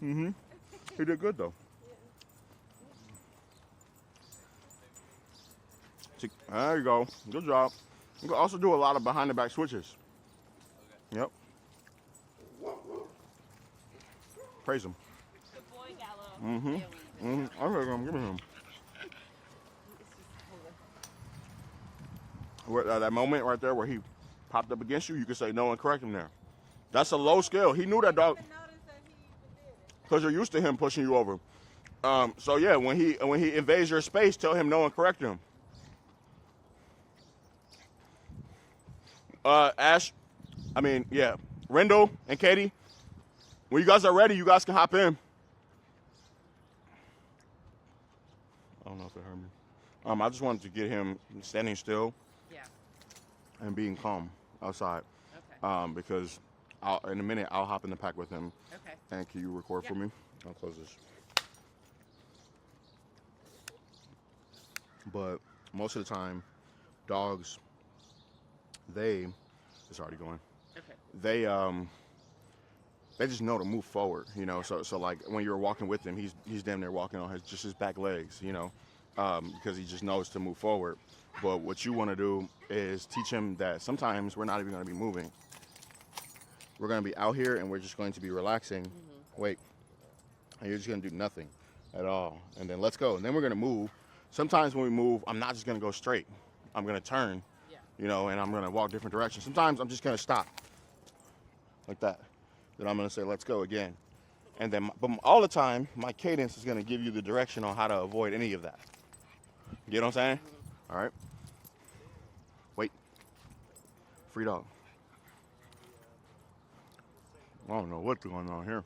Mm-hmm. He did good though. There you go. Good job. You can also do a lot of behind the back switches. Yep. Praise him. Good boy, Gallo. Mm-hmm. Mm-hmm. Okay, I'm giving him. That moment right there where he popped up against you, you can say no and correct him there. That's a low skill. He knew that dog because you're used to him pushing you over. So yeah, when he invades your space, tell him no and correct him. Rendell and Katie, when you guys are ready, you guys can hop in. I don't know if it heard me. I just wanted to get him standing still. Yeah. And being calm outside. Okay. Because in a minute I'll hop in the pack with him. Okay. And can you record for me? I'll close this. But most of the time, dogs, it's already going. Okay. They just know to move forward, you know. So like when you're walking with him, he's damn near walking on his back legs, you know, because he just knows to move forward. But what you want to do is teach him that sometimes we're not even going to be moving. We're going to be out here and we're just going to be relaxing. Mm-hmm. Wait, and you're just going to do nothing at all, and then let's go. And then we're going to move. Sometimes when we move, I'm not just going to go straight. I'm going to turn. You know, and I'm going to walk different directions. Sometimes I'm just going to stop like that. Then I'm going to say, let's go again. And then, but all the time, my cadence is going to give you the direction on how to avoid any of that. You know what I'm saying? Mm-hmm. All right. Wait. Free dog. I don't know what's going on here.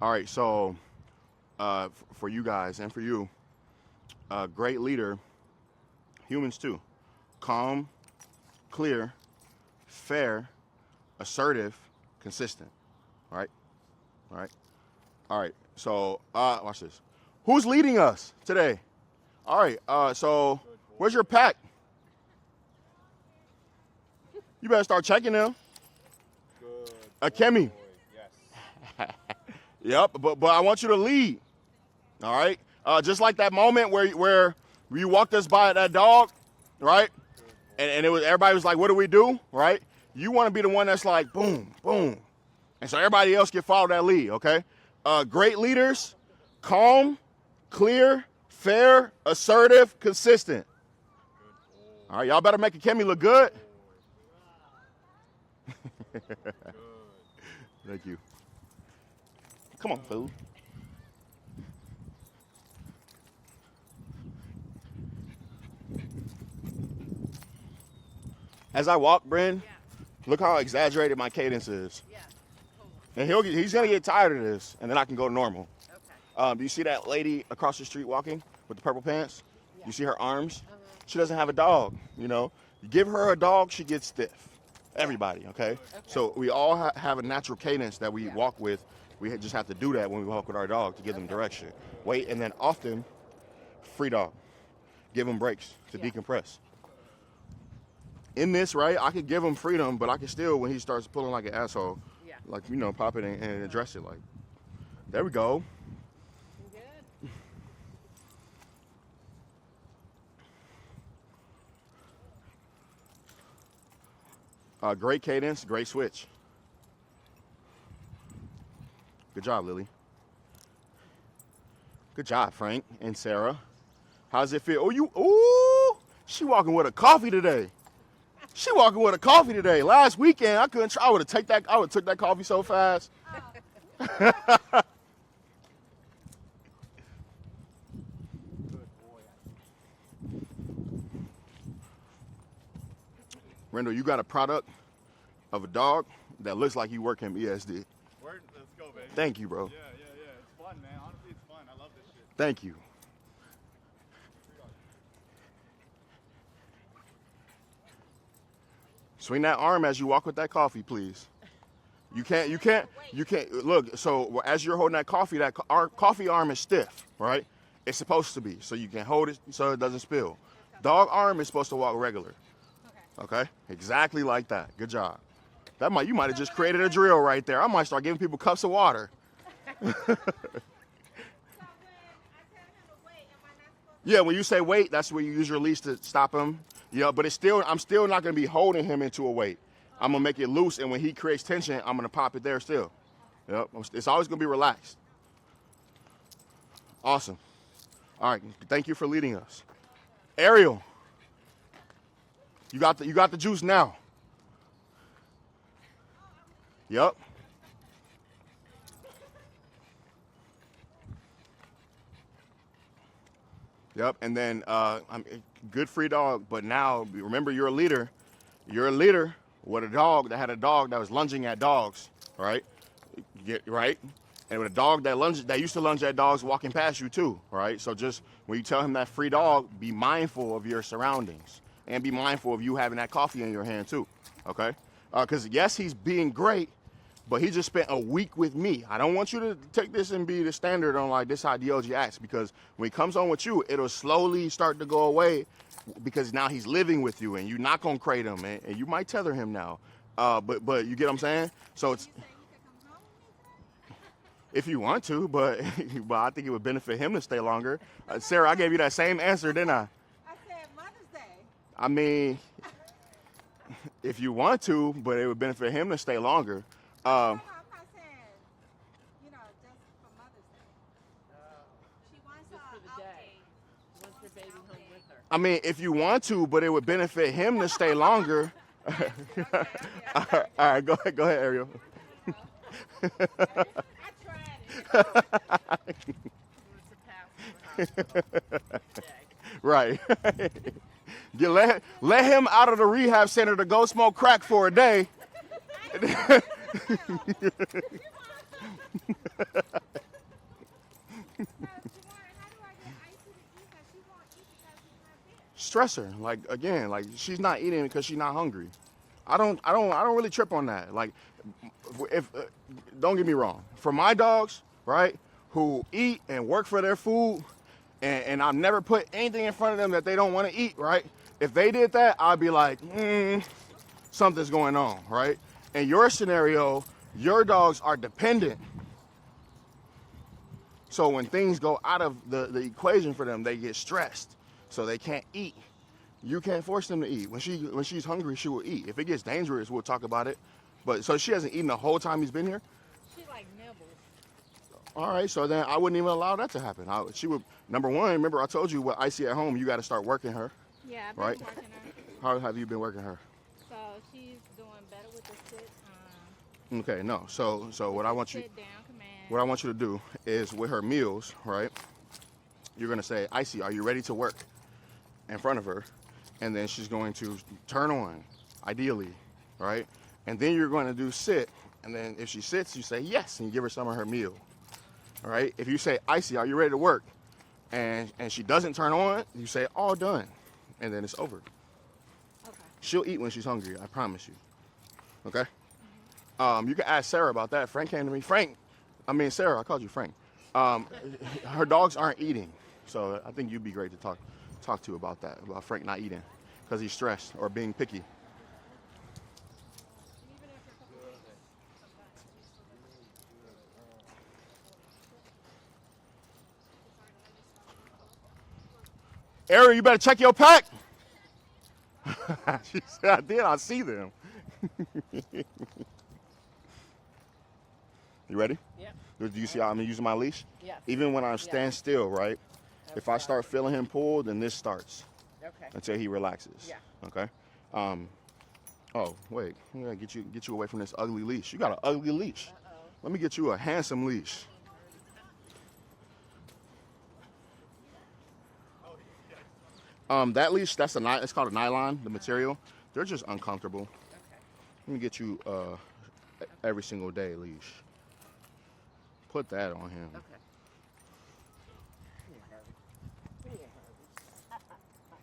All right, so for you guys and for you, a great leader, humans too, calm, clear, fair, assertive, consistent. All right? All right? All right. So, watch this. Who's leading us today? All right. So, where's your pack? You better start checking them. Good. Kemi. Yes. Yep. But I want you to lead. All right. Just like that moment where you walked us by that dog, right? And it was everybody was like, "What do we do?" Right? You want to be the one that's like, boom, boom, and so everybody else can follow that lead. Okay? Great leaders, calm, clear, fair, assertive, consistent. All right, y'all better make Kemi look good. Thank you. Come on, food. As I walk, Bryn, look how exaggerated my cadence is. Yeah. And he's gonna get tired of this, and then I can go normal. Okay. Do you see that lady across the street walking with the purple pants? Yeah. You see her arms? She doesn't have a dog, you know? You give her a dog, she gets stiff. Everybody, okay? So we all have a natural cadence that we walk with. We just have to do that when we walk with our dog to give them direction. Wait, and then often, free dog. Give them breaks to decompress. In this, right, I could give him freedom, but I can still, when he starts pulling like an asshole, like, you know, pop it and address it. Like, there we go. Good. Great cadence, great switch. Good job, Lily. Good job, Frank and Sarah. How's it feel? Ooh, she walking with a coffee today. She walking with a coffee today. Last weekend, I couldn't try. I would have took that coffee so fast. Rendell, you got a product of a dog that looks like you work in ESD. Word, let's go, baby. Thank you, bro. Yeah. It's fun, man. Honestly, it's fun. I love this shit. Thank you. Swing that arm as you walk with that coffee, please. You can't, look, so as you're holding that coffee arm is stiff, right? It's supposed to be, so you can hold it so it doesn't spill. Dog arm is supposed to walk regular. Okay? Exactly like that. Good job. You might have just created a drill right there. I might start giving people cups of water. Yeah, when you say wait, that's where you use your leash to stop him. Yeah, but I'm still not gonna be holding him into a weight. I'm gonna make it loose, and when he creates tension, I'm gonna pop it there still. Yep, it's always gonna be relaxed. Awesome. All right, thank you for leading us. Ariel, you got the juice now. Yep. Yep, and then I'm good free dog, but now remember you're a leader. You're a leader with a dog that had a dog that was lunging at dogs, right? Right? And with a dog that used to lunge at dogs walking past you too, right? So just when you tell him that free dog, be mindful of your surroundings and be mindful of you having that coffee in your hand too, okay? Because yes, he's being great, but he just spent a week with me. I don't want you to take this and be the standard on like this how DOG acts, because when he comes on with you, it'll slowly start to go away because now he's living with you and you're not gonna crate him and you might tether him now. But you get what I'm saying? So it's if you want to, but I think it would benefit him to stay longer. Sarah, I gave you that same answer, didn't I? I said Mother's Day. I mean, if you want to, but it would benefit him to stay longer. No, I'm not saying, just for Mother's Day. She wants For the day. Wants her baby home with her. I mean, if you want to, but it would benefit him to stay longer. All right, go ahead, Ariel. I tried it. Right. Let him out of the rehab center to go smoke crack for a day. Stress her, like she's not eating because she's not hungry. I don't really trip on that. Like, if don't get me wrong, for my dogs, right, who eat and work for their food, and I've never put anything in front of them that they don't want to eat, right? If they did that, I'd be like, something's going on, right? In your scenario, your dogs are dependent. So when things go out of the equation for them, they get stressed. So they can't eat. You can't force them to eat. When she's hungry, she will eat. If it gets dangerous, we'll talk about it. But so she hasn't eaten the whole time he's been here? She like nibbles. All right, so then I wouldn't even allow that to happen. She would, number one, remember I told you with Icy at home, you got to start working her. Yeah, I've been right? working her. How have you been working her? So she's doing better with the sit. Okay, no. So what I want you, Sit down command. what I want you to do is with her meals, right? You're gonna say, Icy, are you ready to work? In front of her, and then she's going to turn on, ideally, right? And then you're going to do sit, and then if she sits, you say yes, and you give her some of her meal, all right? If you say, Icy, are you ready to work? And she doesn't turn on, you say, all done, and then it's over. Okay. She'll eat when she's hungry, I promise you, okay? You can ask Sarah about that. Frank came to me. Sarah, I called you Frank. Her dogs aren't eating, so I think you'd be great to talk to about that, about Frank not eating because he's stressed or being picky. Ariel, you better check your pack. She said, I did. I see them. You ready? Yeah. Do you see how I'm using my leash? Yes. Even when I stand still, right? If I start feeling him pull, then this starts Okay. until he relaxes. Yeah. Okay. Oh wait, we gotta get you away from this ugly leash. You got an ugly leash. Let me get you a handsome leash. That leash, it's called a nylon, the material. They're just uncomfortable. Okay. Let me get you every single day leash. Put that on him. Okay.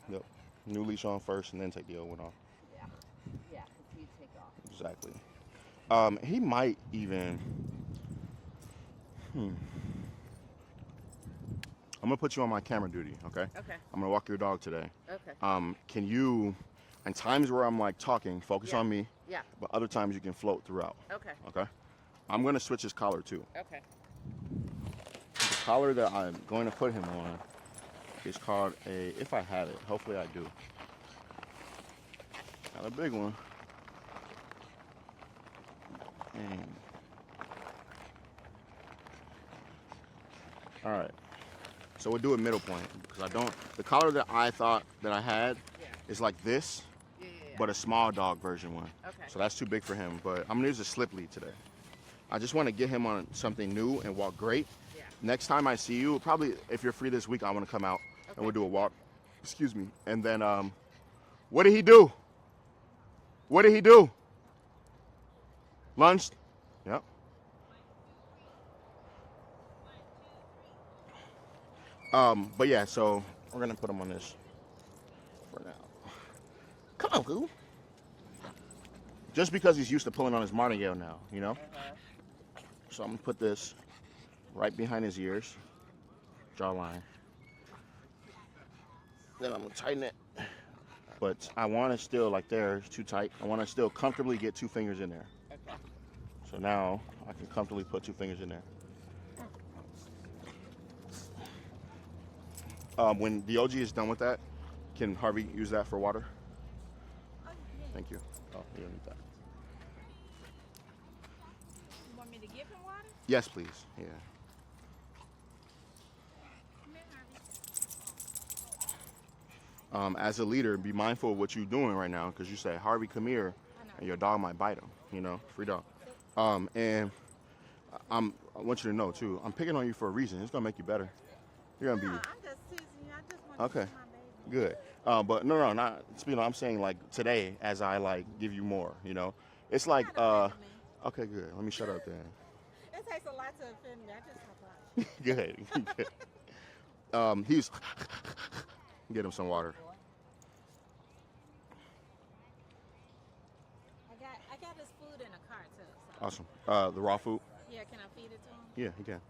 Yep. New leash on first, and then take the old one off. Yeah. Yeah, because you take off. Exactly. He might even. I'm gonna put you on my camera duty, okay? Okay. I'm gonna walk your dog today. Okay. Can you, in times where I'm like talking, focus Yeah. on me, Yeah. but other times you can float throughout, Okay. okay? I'm gonna switch his collar too. Okay. The collar that I'm going to put him on is called if I had it, hopefully I do. Not a big one. And, all right. So we'll do a middle point because the collar that I thought that I had is like this, Yeah. but a small dog version one. Okay. So that's too big for him, but I'm gonna use a slip lead today. I just want to get him on something new and walk great. Yeah. Next time I see you, probably if you're free this week, I want to come out and we'll do a walk. Excuse me. And then, what did he do? What did he do? Lunged? Yep. But yeah, so we're gonna put him on this for now. Come on, Goo. Just because he's used to pulling on his martingale now, you know? So I'm gonna put this right behind his ears, jawline. Then I'm gonna tighten it. But I want to still, like there, it's too tight. I want to still comfortably get 2 fingers in there. Okay. So now I can comfortably put 2 fingers in there. When the OG is done with that, can Harvey use that for water? Thank you. Oh, you don't need that. You want me to give him water? Yes, please. Yeah. Come here, Harvey. As a leader, be mindful of what you're doing right now because you say, Harvey, come here, and your dog might bite him, you know, free dog. And I want you to know, too, I'm picking on you for a reason. It's going to make you better. You're going to be... I'm just teasing you. I just want Okay. to see my baby. Good. But no, not, you know, I'm saying like today as I like give you more, you know, it's like, okay, good. Let me shut up then. It takes a lot to offend me. I just have Good. Good. He's, get him some water. I got his food in the car too. So. Awesome. The raw food? Yeah, can I feed it to him? Yeah, he can.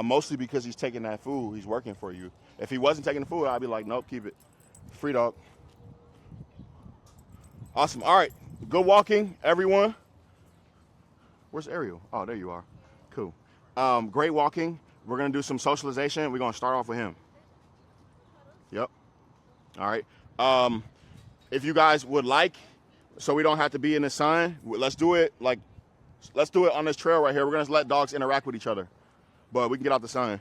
Mostly because he's taking that food, he's working for you. If he wasn't taking the food, I'd be like, nope, keep it. Free dog. Awesome. All right. Good walking, everyone. Where's Ariel? Oh, there you are. Cool. Great walking. We're going to do some socialization. We're going to start off with him. Yep. All right. If you guys would like, so we don't have to be in the sun, let's do it on this trail right here. We're going to let dogs interact with each other. But we can get out the sun.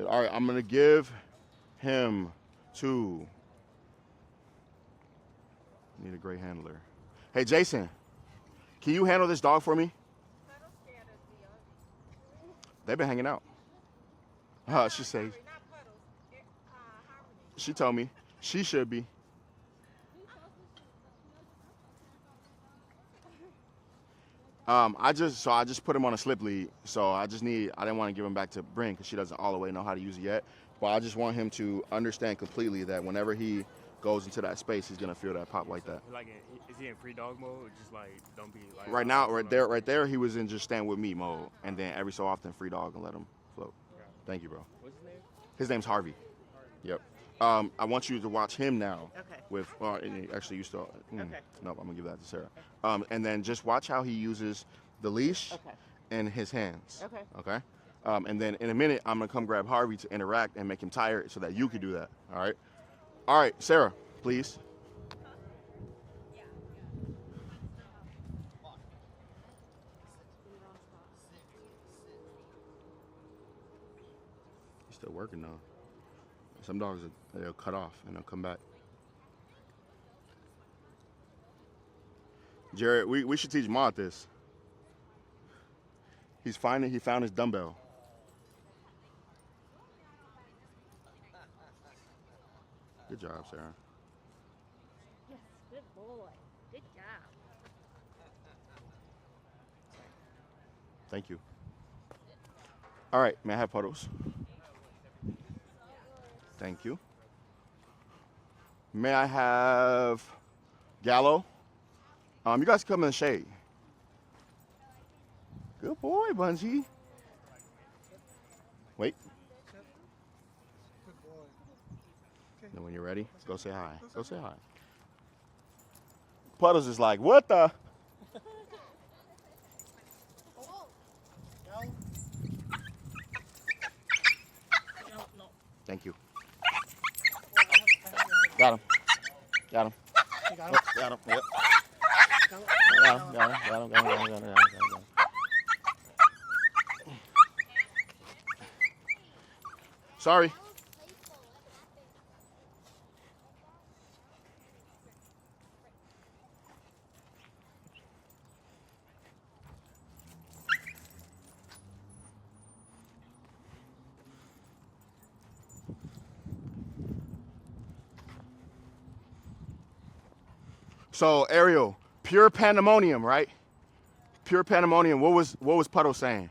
All right, I'm going to give him to... Need a great handler. Hey, Jason, can you handle this dog for me? They've been hanging out. She said... She told me she should be. I just put him on a slip lead. So I didn't want to give him back to Bryn because she doesn't all the way know how to use it yet. But I just want him to understand completely that whenever he goes into that space, he's gonna feel that pop like that. Like, is he in free dog mode? Or just like, don't be like. Right now, right there, he was in just stand with me mode, and then every so often free dog and let him float. Okay. Thank you, bro. What's his name? His name's Harvey. Yep. I want you to watch him now. Okay. With and he actually used to. Okay. Nope, I'm gonna give that to Sarah. And then just watch how he uses the leash Okay. and his hands. Okay. Okay. And then in a minute, I'm gonna come grab Harvey to interact and make him tired so that you can do that. All right. All right, Sarah, please. working though. Some dogs, they'll cut off and they'll come back. Jared, we should teach Maud this. He found his dumbbell. Good job, Sarah. Yes, good boy. Good job. Thank you. All right, may I have Puddles? Thank you. May I have Gallo? You guys come in the shade. Good boy, Bungie. Wait. Good boy. Then when you're ready, go say hi. Go say hi. Puddles is like, what the? Thank you. Got him. Got him. You got him? Got him. Yep. Got him? Got him. Sorry. So Ariel, pure pandemonium, right? Pure pandemonium. What was Puddle saying?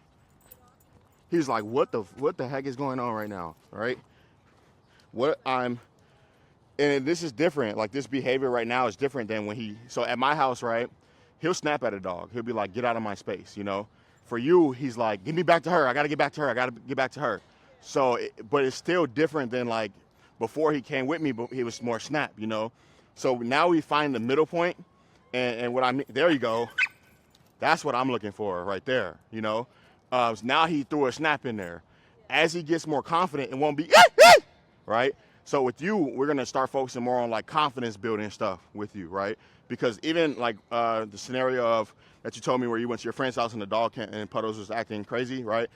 He was like, what the heck is going on right now, right? And this is different. Like this behavior right now is different than when so at my house, right? He'll snap at a dog. He'll be like, get out of my space, you know? For you, he's like, give me back to her. I got to get back to her. I got to get back to her. So, but it's still different than like before he came with me, but he was more snap, you know? So now we find the middle point, and what I mean, there you go. That's what I'm looking for right there, you know? So now he threw a snap in there. As he gets more confident, it won't be, right? So with you, we're gonna start focusing more on like confidence building stuff with you, right? Because even like the scenario of that you told me where you went to your friend's house and the dog and Puddles was acting crazy, right?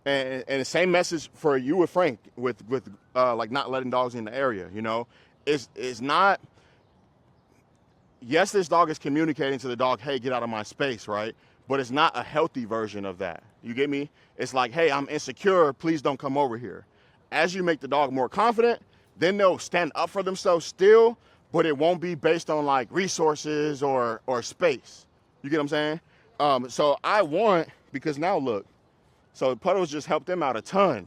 And the same message for you with Frank with like not letting dogs in the area, you know? It's not, yes, this dog is communicating to the dog, hey, get out of my space, right? But it's not a healthy version of that. You get me? It's like, hey, I'm insecure. Please don't come over here. As you make the dog more confident, then they'll stand up for themselves still, but it won't be based on like resources or space. You get what I'm saying? So I want, because now look, so Puddles just helped them out a ton.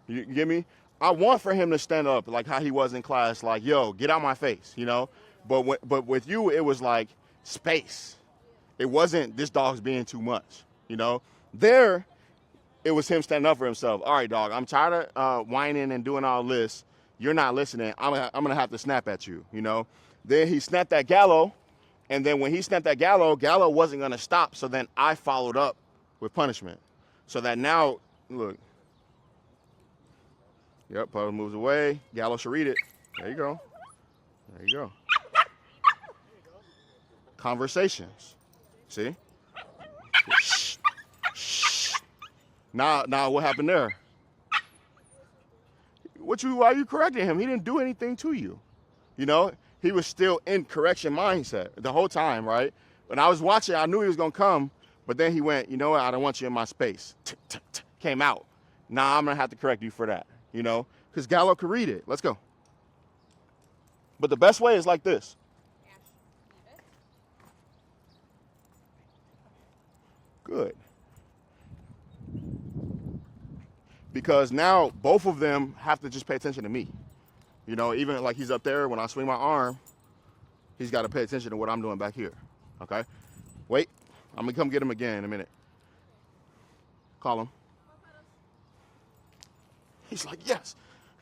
You get me? I want for him to stand up like how he was in class, like, yo, get out my face, you know? But with you, it was like space. It wasn't this dog's being too much, you know? There, it was him standing up for himself. All right, dog, I'm tired of whining and doing all this. You're not listening. I'm gonna have to snap at you, you know? Then he snapped at Gallo, and then when he snapped at Gallo, Gallo wasn't gonna stop, so then I followed up with punishment. So that now, look. Yep, Puddle moves away. Gallo should read it. There you go. There you go. Conversations. See? Shh. Shh. Now what happened there? Why are you correcting him? He didn't do anything to you. You know? He was still in correction mindset the whole time, right? When I was watching, I knew he was gonna come, but then he went, you know what, I don't want you in my space. Came out. Now I'm gonna have to correct you for that, you know? Because Gallo could read it. Let's go. But the best way is like this. Good. Because now both of them have to just pay attention to me. You know, even like he's up there, when I swing my arm, he's got to pay attention to what I'm doing back here. Okay? Wait. I'm going to come get him again in a minute. Call him. He's like, yes.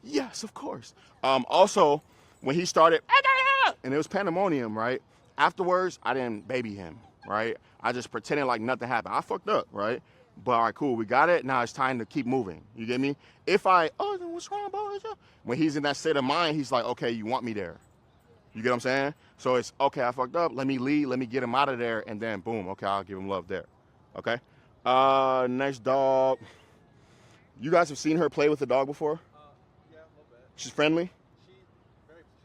Yes, of course. Also, when he started, and it was pandemonium, right? Afterwards, I didn't baby him, right? I just pretended like nothing happened. I fucked up, right? But all right, cool, we got it. Now it's time to keep moving. You get me? If then what's wrong, boy? When he's in that state of mind, he's like, okay, you want me there. You get what I'm saying? So it's, okay, I fucked up. Let me lead. Let me get him out of there. And then, boom, okay, I'll give him love there. Okay? Next dog. You guys have seen her play with the dog before? She's friendly? She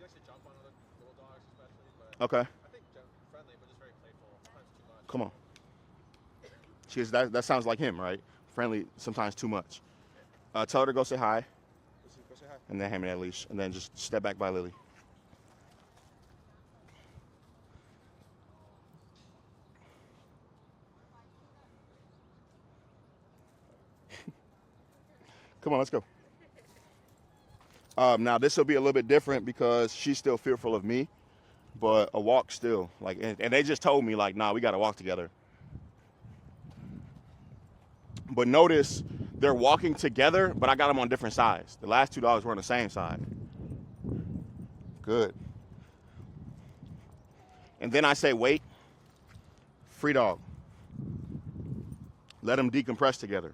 actually jump on other little dogs, especially. But Okay. I think friendly, but just very playful. Sometimes too much. Come on. That sounds like him, right? Friendly, sometimes too much. Tell her to go say hi. Go say hi. And then hand me that leash. And then just step back by Lily. Come on, let's go. Now this will be a little bit different because she's still fearful of me, but a walk still. Like, and they just told me like, nah, we got to walk together. But notice they're walking together, but I got them on different sides. The last two dogs were on the same side. Good. And then I say, wait, free dog. Let them decompress together.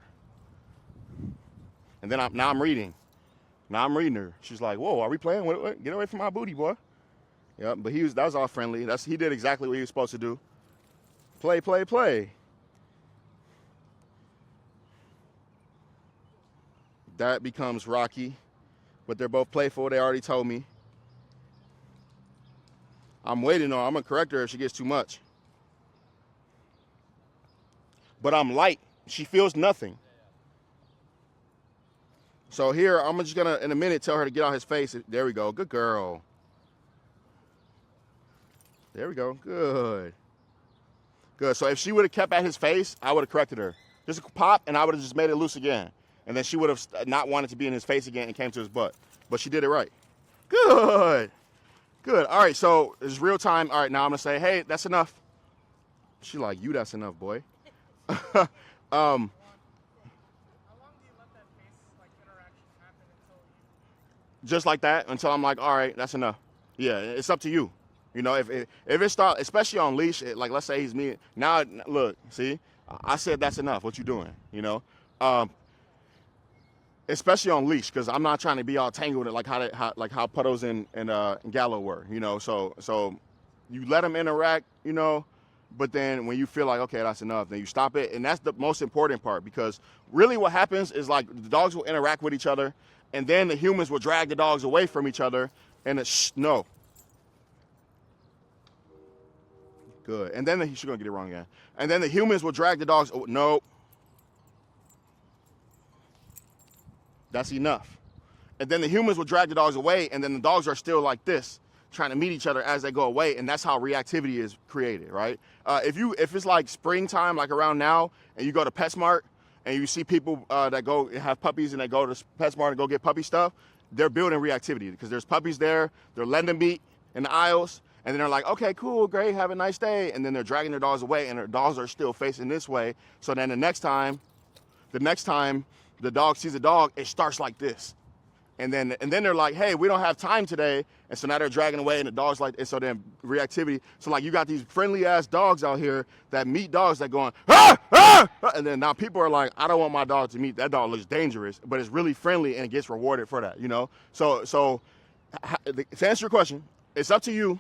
And then now I'm reading. Now I'm reading her. She's like, whoa, are we playing? What? Get away from my booty, boy. Yeah, but that was all friendly. He did exactly what he was supposed to do. Play, play, play. That becomes rocky, but they're both playful. They already told me. I'm waiting on. I'm gonna correct her if she gets too much. But I'm light. She feels nothing. So here, I'm just gonna, in a minute, tell her to get out his face. There we go. Good girl. There we go. Good. Good. So if she would have kept at his face, I would have corrected her. Just a pop, and I would have just made it loose again. And then she would have not wanted to be in his face again and came to his butt. But she did it right. Good. Good. All right, so it's real time. All right, now I'm going to say, hey, that's enough. She like, you, that's enough, boy. How long do you let that face like interaction happen until you? Just like that, until I'm like, all right, that's enough. Yeah, it's up to you. You know, if it starts, especially on leash, like let's say he's me. Now, look, see, I said that's enough. What you doing? You know, especially on leash, because I'm not trying to be all tangled like how Puddles and Gallo were. You know, so you let them interact. You know, but then when you feel like okay, that's enough, then you stop it, and that's the most important part because really what happens is like the dogs will interact with each other, and then the humans will drag the dogs away from each other, and it's no. Good. And then she's going to get it wrong again. And then the humans will drag the dogs. Oh, no. That's enough. And then the humans will drag the dogs away, and then the dogs are still like this, trying to meet each other as they go away, and that's how reactivity is created, right? If it's like springtime, like around now, and you go to PetSmart, and you see people that go have puppies, and they go to PetSmart and go get puppy stuff, they're building reactivity because there's puppies there, they're letting them meet in the aisles, and then they're like, okay, cool, great, have a nice day. And then they're dragging their dogs away, and their dogs are still facing this way. So then the next time the dog sees a dog, it starts like this. And then they're like, hey, we don't have time today. And so now they're dragging away, and the dog's like, and so then reactivity. So like you got these friendly ass dogs out here that meet dogs that going, ah, ah, ah! And then now people are like, I don't want my dog to meet. That dog looks dangerous, but it's really friendly and it gets rewarded for that, you know? So to answer your question, it's up to you.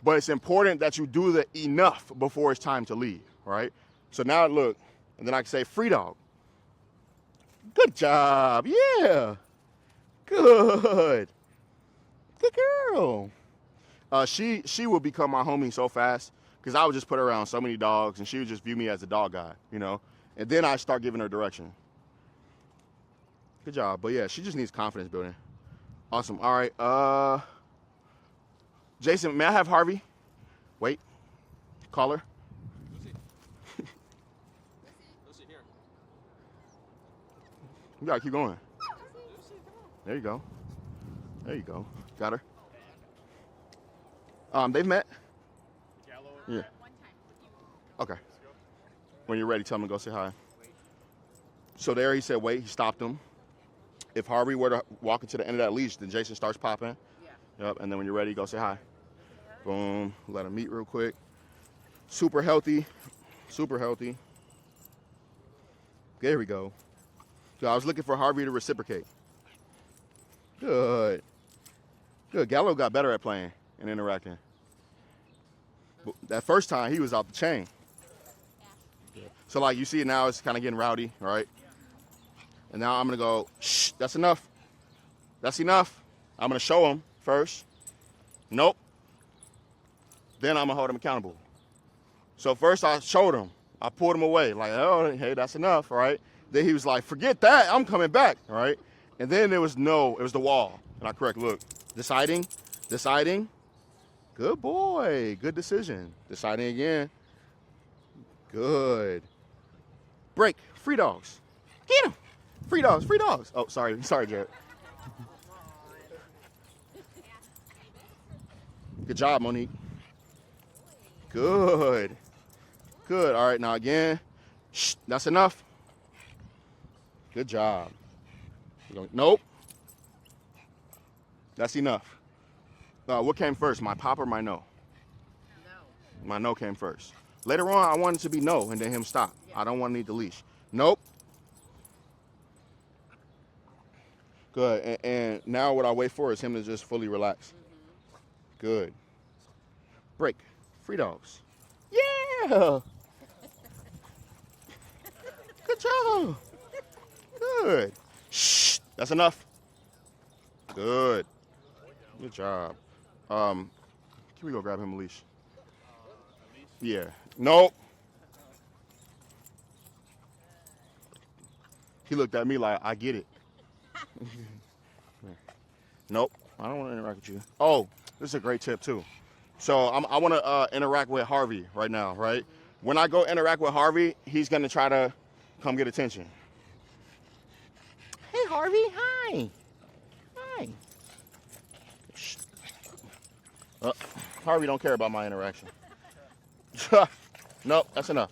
But it's important that you do the enough before it's time to leave, right? So now look, and then I can say free dog. Good job, yeah. Good. Good girl. She will become my homie so fast because I would just put her around so many dogs and she would just view me as a dog guy, you know? And then I start giving her direction. Good job, but yeah, she just needs confidence building. Awesome, all right, Jason, may I have Harvey? Wait. Call her. Lucy. Lucy, here. You gotta keep going. Lucy, come on. There you go. There you go. Got her. They've met? Gallo. Yeah. Okay. When you're ready, tell him to go say hi. So there he said wait, he stopped him. If Harvey were to walk into the end of that leash, then Jason starts popping. Yeah. Yep, and then when you're ready, go say hi. Boom, let him meet real quick. Super healthy, super healthy. There we go. So I was looking for Harvey to reciprocate. Good. Good, Gallo got better at playing and interacting. But that first time, he was out the chain. So like you see it now, it's kind of getting rowdy, right? And now I'm gonna go, shh, that's enough. That's enough. I'm gonna show him first. Nope. Then I'm gonna hold him accountable. So first I showed him. I pulled him away, like, oh, hey, that's enough, right? Then he was like, forget that, I'm coming back, right? And then it was the wall. And I correct, look, deciding. Good boy, good decision. Deciding again. Good. Break, free dogs. Get him. Free dogs. Oh, sorry, Jared. Good job, Monique. Good. All right, now again. Shh, that's enough. Good job. Nope. That's enough. What came first, my pop or my no? No. My no came first. Later on, I wanted it to be no and then him stop. Yeah. I don't want to need the leash. Nope. Good. And now what I wait for is him to just fully relax. Mm-hmm. Good. Break. Free dogs. Yeah. Good job. Good. Shh. That's enough. Good. Good job. Can we go grab him a leash? Yeah. Nope. He looked at me like, I get it. Nope. I don't want to interact with you. Oh, this is a great tip too. So I want to interact with Harvey right now, right? When I go interact with Harvey, he's going to try to come get attention. Hey, Harvey. Hi. Harvey don't care about my interaction. Nope, that's enough.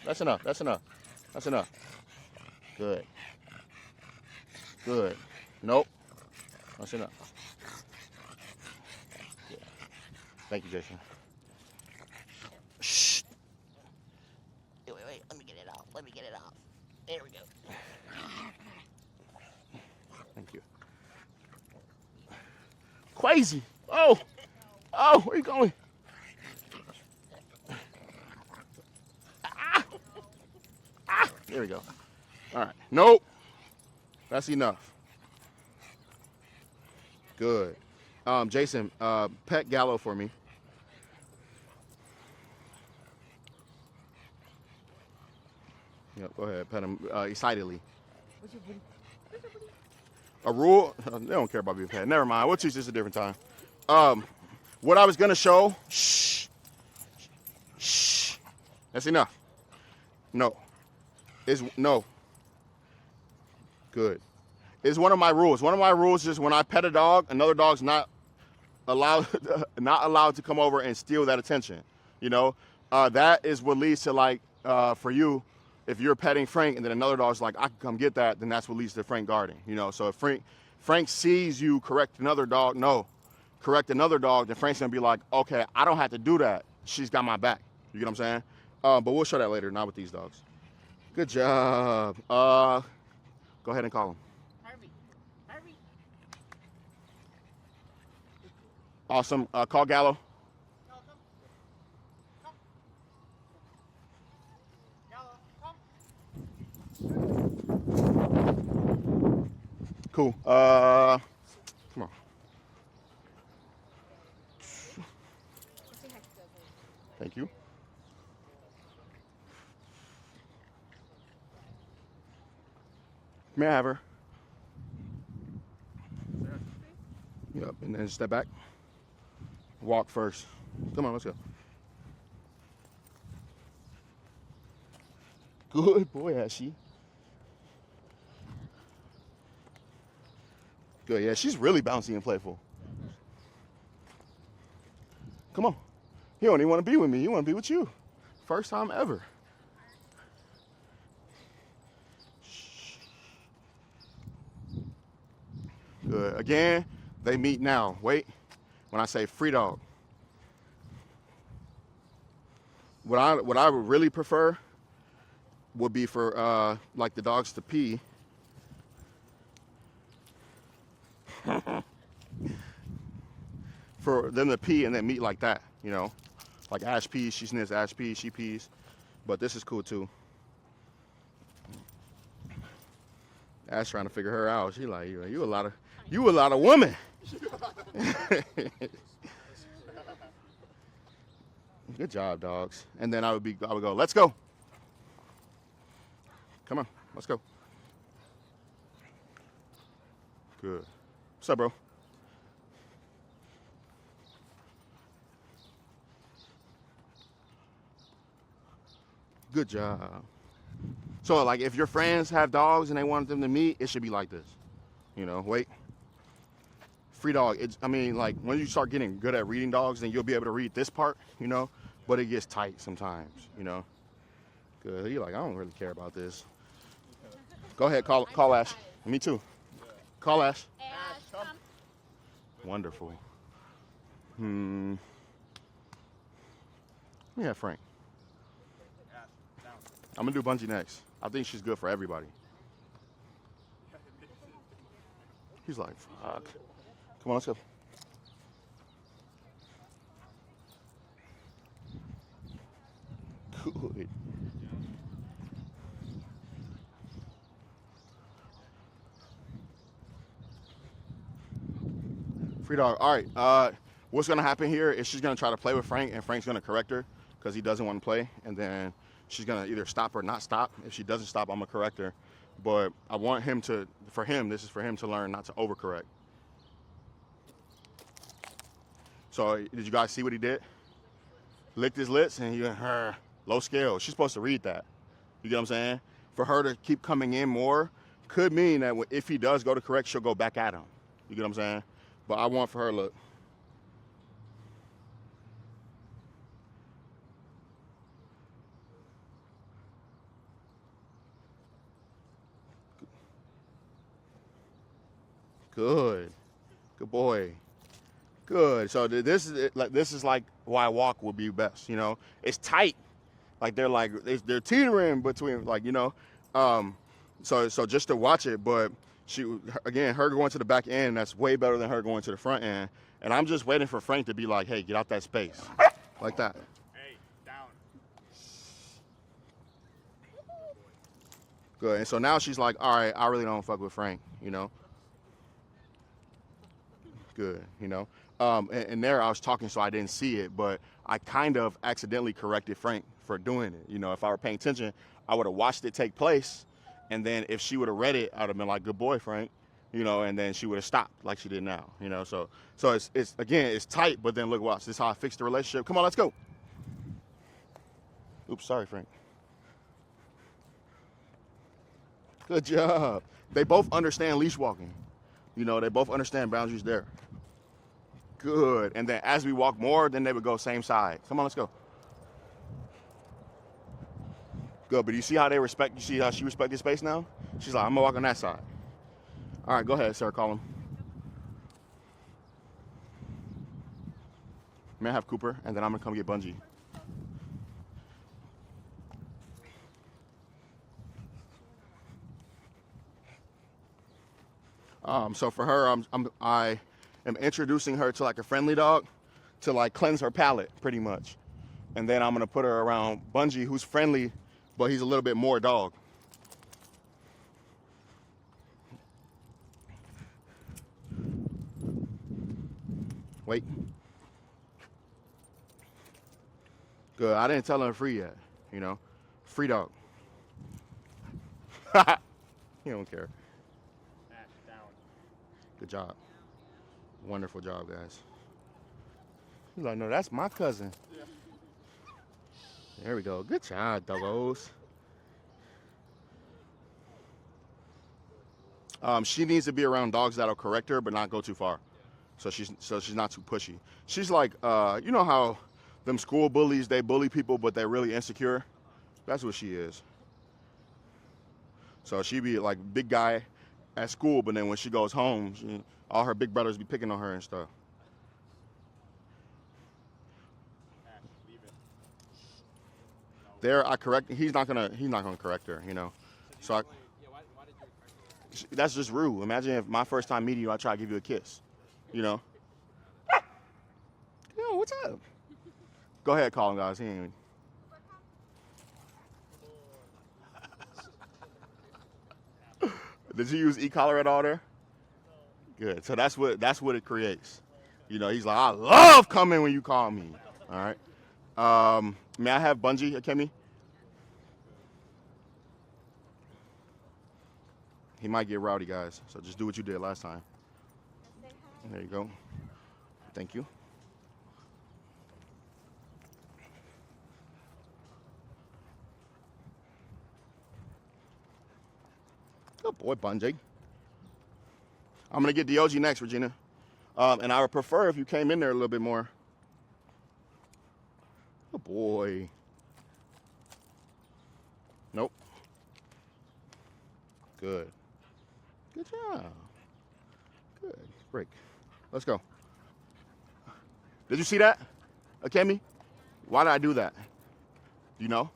Good. Nope. That's enough. Yeah. Thank you, Jason. Shh. Wait. Let me get it off. There we go. Thank you. Crazy. Oh, where you going? There we go. All right. Nope. That's enough. Good. Jason, pet Gallo for me. Yep, go ahead. Pet him excitedly. A rule? They don't care about being pet. Never mind. We'll teach this a different time. What I was going to show. Shh. That's enough. No. No. Good. It's one of my rules. One of my rules is when I pet a dog, another dog's not allowed to come over and steal that attention. You know, that is what leads to, like, for you, if you're petting Frank and then another dog's like, I can come get that, then that's what leads to Frank guarding. You know, so if Frank sees you correct another dog, then Frank's gonna be like, okay, I don't have to do that. She's got my back. You get what I'm saying? But we'll show that later, not with these dogs. Good job. Go ahead and call him. Harvey. Awesome. Call Gallo. Cool. Come on. Thank you. May I have her? Yep, and then step back. Walk first. Come on, let's go. Good boy, Ashley. Good, yeah, she's really bouncy and playful. Come on. You don't even want to be with me. You want to be with you. First time ever. Good. Again, they meet now. Wait. When I say free dog. What I would really prefer would be for like the dogs to pee. For them to pee and then meet like that, you know. Like Ash pees, she sniffs, Ash pees, she pees. But this is cool too. Ash trying to figure her out. She like, you a lot of woman. Good job, dogs. And then I would go, let's go. Come on, let's go. Good. What's up, bro? Good job. So, like, if your friends have dogs and they want them to meet, it should be like this. You know, wait. Free dog. I mean, like, when you start getting good at reading dogs, then you'll be able to read this part, you know, but it gets tight sometimes, you know. Good. You're like, I don't really care about this. Go ahead, call Ash. Me too. Call Ash. Ash, come. Wonderful. Let me have Frank. I'm gonna do Bungie next. I think she's good for everybody. He's like, fuck. Come on, let's go. Good. Free dog. All right. What's gonna happen here is she's gonna try to play with Frank, and Frank's gonna correct her because he doesn't want to play, and then she's gonna either stop or not stop. If she doesn't stop, I'm gonna correct her. But I want him to, this is for him to learn not to overcorrect. So did you guys see what he did? Licked his lips and he went, low scale. She's supposed to read that. You get what I'm saying? For her to keep coming in more could mean that if he does go to correct, she'll go back at him. You get what I'm saying? But I want for her, look. Good. Good boy. Good. So this is like why walk would be best, you know. It's tight. Like they're teetering between, like, you know. So just to watch it, but her going to the back end, that's way better than her going to the front end. And I'm just waiting for Frank to be like, hey, get out that space. Like that. Hey, down. Good. And so now she's like, all right, I really don't fuck with Frank, you know. Good, you know. And there I was talking so I didn't see it, but I kind of accidentally corrected Frank for doing it. You know, if I were paying attention, I would have watched it take place, and then if she would have read it, I'd have been like, good boy, Frank, you know, and then she would have stopped like she did now, you know. So it's again, it's tight, but then look, watch, this is how I fixed the relationship. Come on, let's go. Oops, sorry, Frank. Good job. They both understand leash walking. You know, they both understand boundaries there. Good. And then as we walk more, then they would go same side. Come on, let's go. Good. But you see how they respect, you see how she respects space now? She's like, I'm gonna walk on that side. All right, go ahead, sir, call him. May I have Cooper, and then I'm gonna come get Bungie. So for her, I am introducing her to like a friendly dog to like cleanse her palate pretty much. And then I'm gonna put her around Bungie, who's friendly, but he's a little bit more dog. Wait. Good, I didn't tell her free yet, you know. Free dog. He don't care. Good job. Wonderful job, guys. He's like, no, that's my cousin. Yeah. There we go. Good job, doggos. She needs to be around dogs that'll correct her, but not go too far. So she's not too pushy. She's like, you know how them school bullies, they bully people, but they're really insecure? That's what she is. So she be like big guy at school, but then when she goes home, all her big brothers be picking on her and stuff. There, I correct. He's not gonna correct her, you know. So that's just rude. Imagine if my first time meeting you, I try to give you a kiss, you know. Yo, what's up? Go ahead, call him, guys. He ain't. Did you use e-collar at all there? Good. So that's what it creates. You know, he's like, I love coming when you call me. All right. May I have Bungie, Akemi? He might get rowdy, guys. So just do what you did last time. There you go. Thank you. Good boy, Bungie. I'm going to get DOG next, Regina. And I would prefer if you came in there a little bit more. Good boy. Nope. Good. Good job. Good. Break. Let's go. Did you see that, Akemi? Why did I do that? Do you know?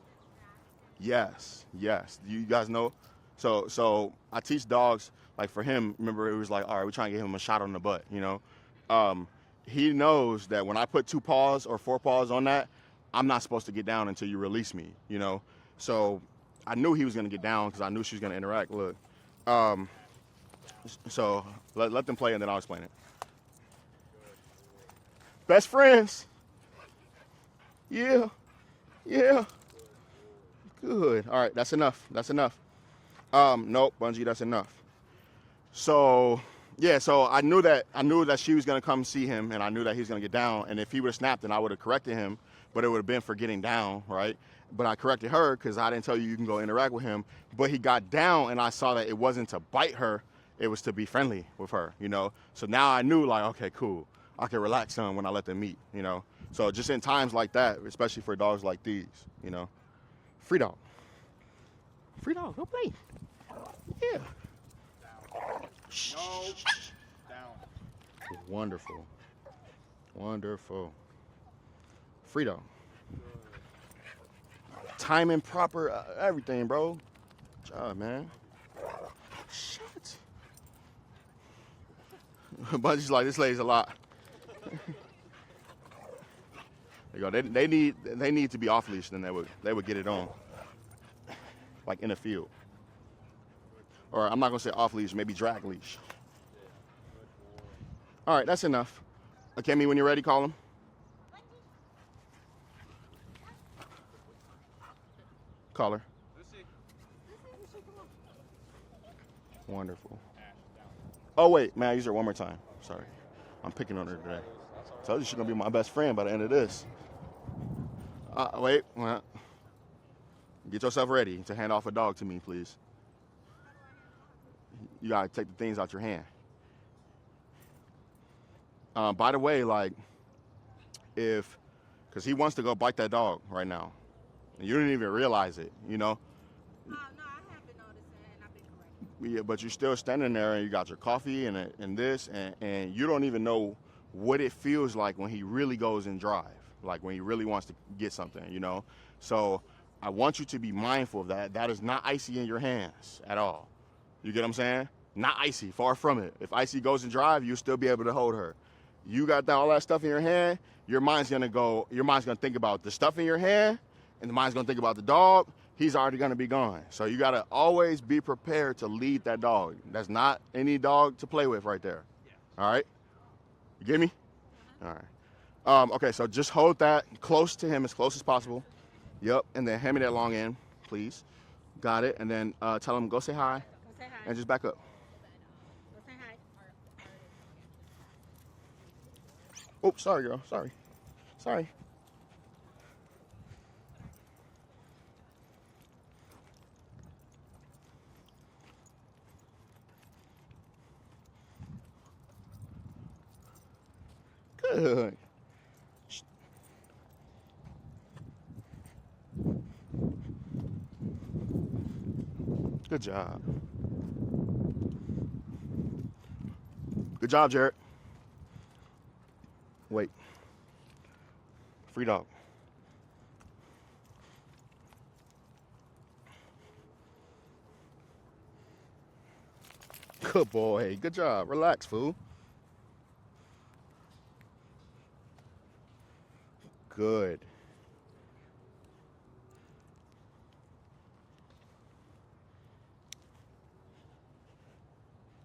Yes. Yes. Do you guys know? So I teach dogs, like for him, remember it was like, all right, we're trying to give him a shot on the butt, you know? He knows that when I put 2 paws or 4 paws on that, I'm not supposed to get down until you release me, you know? So I knew he was going to get down because I knew she was going to interact. Look. So let them play and then I'll explain it. Best friends. Yeah. Yeah. Good. All right, that's enough. That's enough. Nope, Bungie, that's enough. So, yeah, so I knew that she was gonna come see him, and I knew that he was gonna get down. And if he would have snapped, then I would have corrected him, but it would have been for getting down, right? But I corrected her because I didn't tell you can go interact with him. But he got down, and I saw that it wasn't to bite her; it was to be friendly with her, you know. So now I knew, like, okay, cool, I can relax some when I let them meet, you know. So just in times like that, especially for dogs like these, you know. Free dog. Free dog, go play. Yeah. No. Down. Wonderful. Wonderful. Free dog. Timing proper, everything, bro. Good job, man. Shit. Bungie's like, this lady's a lot. There you go. They need to be off leash, then they would get it on. Like in the field. Or I'm not gonna say off leash, maybe drag leash. All right, that's enough. Akemi, when you're ready, call him. Call her. Wonderful. Oh wait, man, I use her one more time. Sorry, I'm picking on her today. Told you she's gonna be my best friend by the end of this. Wait. Well, get yourself ready to hand off a dog to me, please. You gotta take the things out your hand. By the way, like, because he wants to go bite that dog right now, and you didn't even realize it, you know. No, I have been noticing and I've been correcting. Yeah, but you're still standing there and you got your coffee and this, and you don't even know what it feels like when he really goes in drive, like when he really wants to get something, you know. So I want you to be mindful of that. That is not icy in your hands at all. You get what I'm saying? Not icy, far from it. If icy goes in drive, you'll still be able to hold her. You got all that stuff in your hand, your mind's gonna think about the stuff in your hand, and the mind's gonna think about the dog. He's already gonna be gone. So you gotta always be prepared to lead that dog. That's not any dog to play with right there. All right? You get me? All right. Okay, so just hold that close to him, as close as possible. Yep, and then hand me that long end, please. Got it, and then tell him, go say hi, Go say hi. and just back up. Go say hi. Oh, sorry, girl, sorry. Sorry. Good. Good job. Good job, Jared. Wait. Free dog. Good boy. Good job. Relax, fool. Good.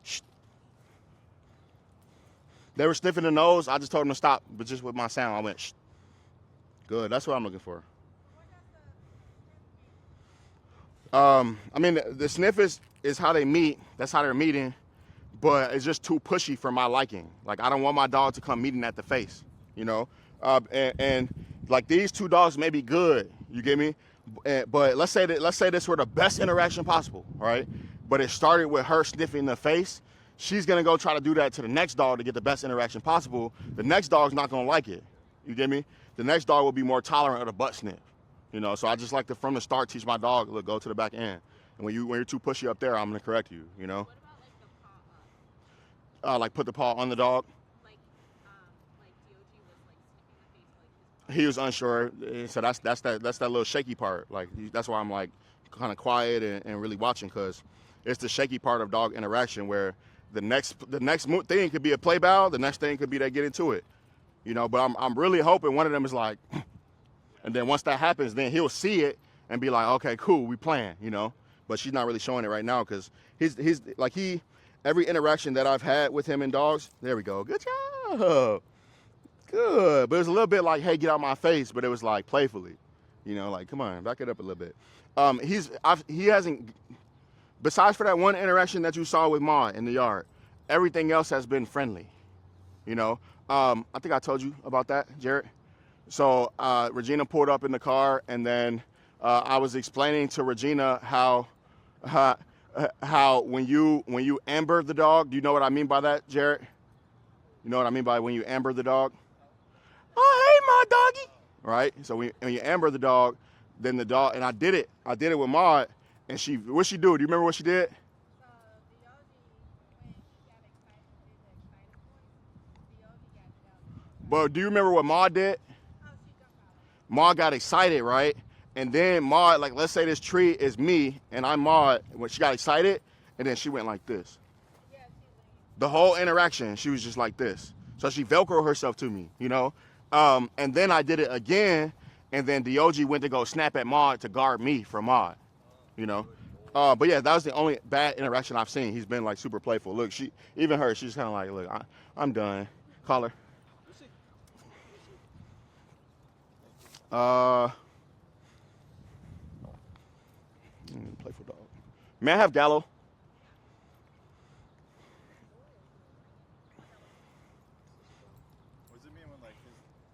Shh. They were sniffing the nose. I just told them to stop, but just with my sound, I went, shh. Good. That's what I'm looking for. I mean, the sniff is how they meet. That's how they're meeting, but it's just too pushy for my liking. Like, I don't want my dog to come meeting at the face, you know? And like, these two dogs may be good, you get me? But let's say this were the best interaction possible, right? But it started with her sniffing the face. She's gonna go try to do that to the next dog to get the best interaction possible. The next dog's not gonna like it, you get me? The next dog will be more tolerant of the butt sniff. You know, so I just like to, from the start, teach my dog, look, go to the back end. And when you're too pushy up there, I'm gonna correct you, you know? What about like the paw up? Like put the paw on the dog. Like DOG was like sniffing the face, like his He was unsure, so that's that little shaky part. Like, that's why I'm like kind of quiet and really watching, because it's the shaky part of dog interaction where the next thing could be a play bow, the next thing could be they get into it, you know. But I'm really hoping one of them is like. And then once that happens, then he'll see it and be like, okay, cool, we playing, you know? But she's not really showing it right now because he's like, every interaction that I've had with him and dogs, there we go, good job, good. But it was a little bit like, hey, get out my face, but it was like playfully, you know, like, come on, back it up a little bit. He hasn't, besides for that one interaction that you saw with Ma in the yard, everything else has been friendly, you know? I think I told you about that, Jared. So Regina pulled up in the car, and then I was explaining to Regina how when you amber the dog, do you know what I mean by that, Jared? You know what I mean by when you amber the dog? Oh, hey, my doggy. Right? So when you amber the dog, then the dog, and I did it with Maud, and what'd she do? Do you remember what she did? But do you remember what Maud did? Maud got excited, right? And then Maud, like, let's say this tree is me and I'm Maud, when she got excited, and then she went like this. The whole interaction, she was just like this. So she Velcroed herself to me, you know? And then I did it again, and then Dog went to go snap at Maud to guard me from Maud, you know? But yeah, that was the only bad interaction I've seen. He's been like super playful. Look, she's kind of like, look, I'm done. Call her. Playful dog. May I have Gallo? What does it mean when like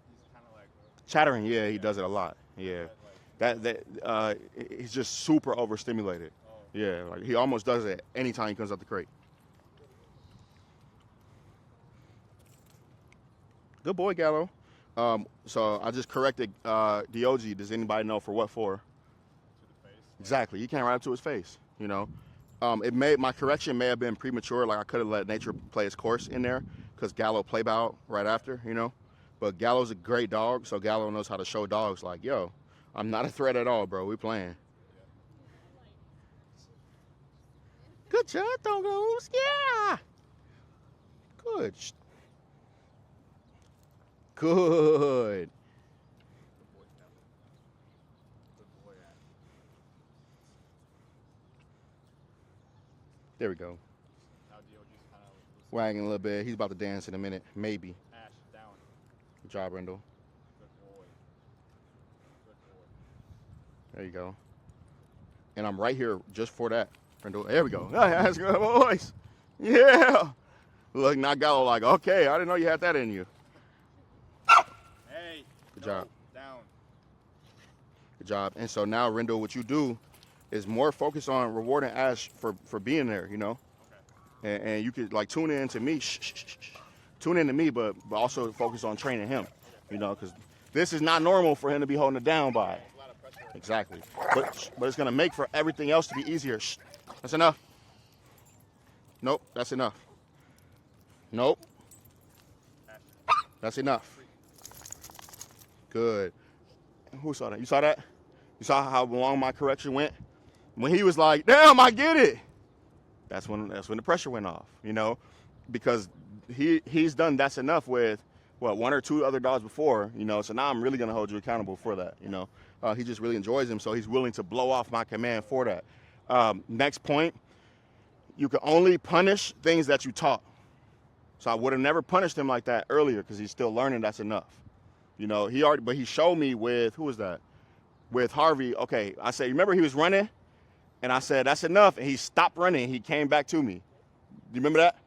he's kind of like Chattering, yeah, he does it a lot. Yeah, he's just super overstimulated. Yeah, like he almost does it anytime he comes out the crate. Good boy, Gallo. So I just corrected Dog. Does anybody know for what for? To the face. Exactly. You can't right up to his face. You know, my correction may have been premature. Like I could have let nature play its course in there because Gallo play bow right after. You know, but Gallo's a great dog, so Gallo knows how to show dogs like, yo, I'm not a threat at all, bro. We playing. Good job, Dongos. Yeah. Good. Good. There we go. Wagging a little bit. He's about to dance in a minute, maybe. Ash down. Good job, Rendell. Good boy. Good boy. There you go. And I'm right here just for that, Rendell. There we go. That's good voice. Yeah. Look, now Gallo like, okay, I didn't know you had that in you. Hey. Good job. Down. Good job. And so now, Rendell, what you do is more focus on rewarding Ash for being there, you know? Okay. And you could, like, tune in to me. Tune in to me, but also focus on training him, you know? Because this is not normal for him to be holding it down by. Exactly. But it's going to make for everything else to be easier. That's enough. Nope, that's enough. Nope. That's enough. Good. Who saw that? You saw that? You saw how long my correction went? When he was like, damn, I get it. That's when the pressure went off, you know? Because he's done that's enough with, what, one or two other dogs before, you know? So now I'm really going to hold you accountable for that, you know? He just really enjoys him, so he's willing to blow off my command for that. Next point, you can only punish things that you taught. So I would have never punished him like that earlier because he's still learning that's enough. You know, but he showed me with, who was that? With Harvey. Okay, I said, remember he was running? And I said, that's enough. And he stopped running. He came back to me. Do you remember that?